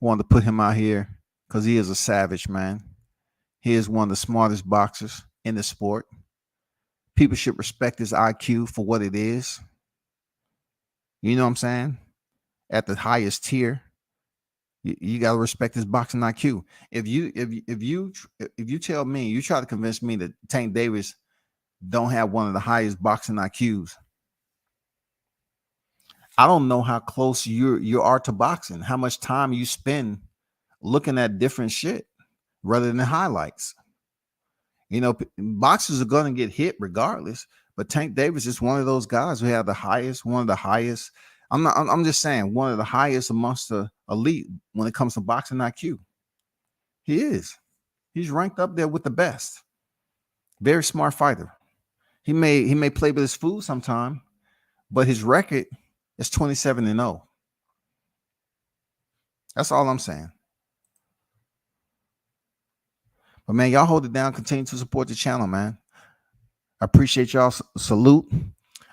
Wanted to put him out here because he is a savage, man. He is one of the smartest boxers in the sport. People should respect his IQ for what it is. You know what I'm saying? At the highest tier, you gotta respect his boxing IQ. If you tell me, you try to convince me that Tank Davis don't have one of the highest boxing IQs, I don't know how close you are to boxing, how much time you spend looking at different shit rather than highlights. Boxers are going to get hit regardless, but Tank Davis is one of those guys who have one of the highest. I'm just saying, one of the highest amongst the elite when it comes to boxing IQ. He is. He's ranked up there with the best. Very smart fighter. He may play with his food sometime, but his record is 27-0. That's all I'm saying. But man, y'all hold it down. Continue to support the channel, man. I appreciate y'all. Salute.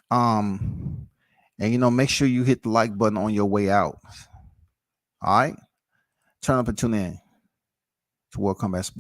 And make sure you hit the like button on your way out. All right. Turn up and tune in to World Combat Sports.